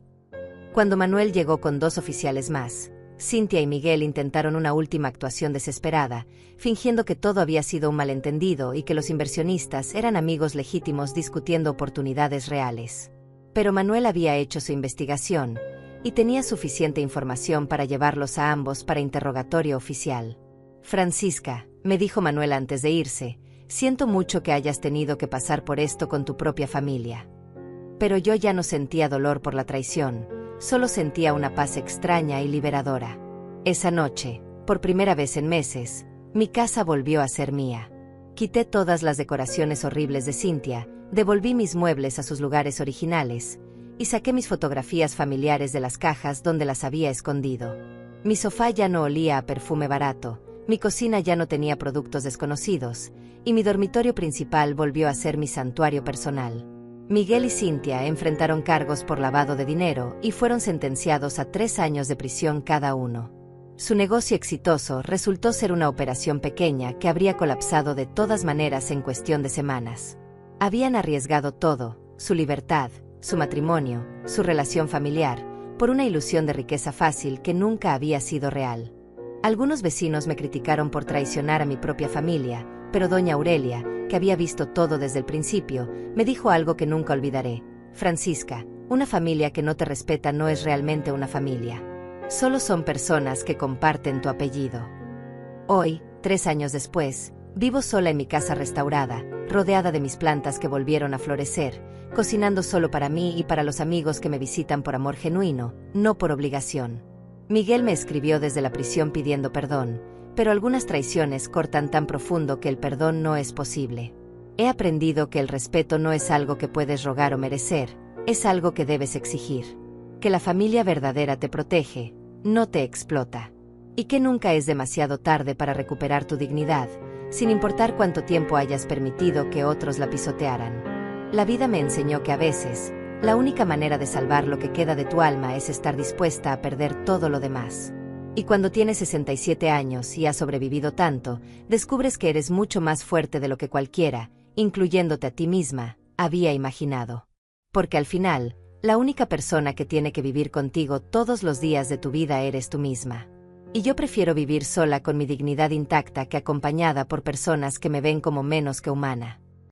Cuando Manuel llegó con 2 oficiales más, Cynthia y Miguel intentaron una última actuación desesperada, fingiendo que todo había sido un malentendido y que los inversionistas eran amigos legítimos discutiendo oportunidades reales. Pero Manuel había hecho su investigación y tenía suficiente información para llevarlos a ambos para interrogatorio oficial. «Francisca», me dijo Manuel antes de irse, «siento mucho que hayas tenido que pasar por esto con tu propia familia». Pero yo ya no sentía dolor por la traición, solo sentía una paz extraña y liberadora. Esa noche, por primera vez en meses, mi casa volvió a ser mía. Quité todas las decoraciones horribles de Cynthia, devolví mis muebles a sus lugares originales, y saqué mis fotografías familiares de las cajas donde las había escondido. Mi sofá ya no olía a perfume barato, mi cocina ya no tenía productos desconocidos, y mi dormitorio principal volvió a ser mi santuario personal. Miguel y Cynthia enfrentaron cargos por lavado de dinero y fueron sentenciados a 3 años de prisión cada uno. Su negocio exitoso resultó ser una operación pequeña que habría colapsado de todas maneras en cuestión de semanas. Habían arriesgado todo, su libertad, su matrimonio, su relación familiar, por una ilusión de riqueza fácil que nunca había sido real. Algunos vecinos me criticaron por traicionar a mi propia familia, pero doña Aurelia, que había visto todo desde el principio, me dijo algo que nunca olvidaré: «Francisca, una familia que no te respeta no es realmente una familia. Solo son personas que comparten tu apellido». Hoy, 3 años después, vivo sola en mi casa restaurada, rodeada de mis plantas que volvieron a florecer, cocinando solo para mí y para los amigos que me visitan por amor genuino, no por obligación. Miguel me escribió desde la prisión pidiendo perdón, pero algunas traiciones cortan tan profundo que el perdón no es posible. He aprendido que el respeto no es algo que puedes rogar o merecer, es algo que debes exigir. Que la familia verdadera te protege, no te explota. Y que nunca es demasiado tarde para recuperar tu dignidad, sin importar cuánto tiempo hayas permitido que otros la pisotearan. La vida me enseñó que a veces, la única manera de salvar lo que queda de tu alma es estar dispuesta a perder todo lo demás. Y cuando tienes 67 años y has sobrevivido tanto, descubres que eres mucho más fuerte de lo que cualquiera, incluyéndote a ti misma, había imaginado. Porque al final, la única persona que tiene que vivir contigo todos los días de tu vida eres tú misma. Y yo prefiero vivir sola con mi dignidad intacta que acompañada por personas que me ven como menos que humana.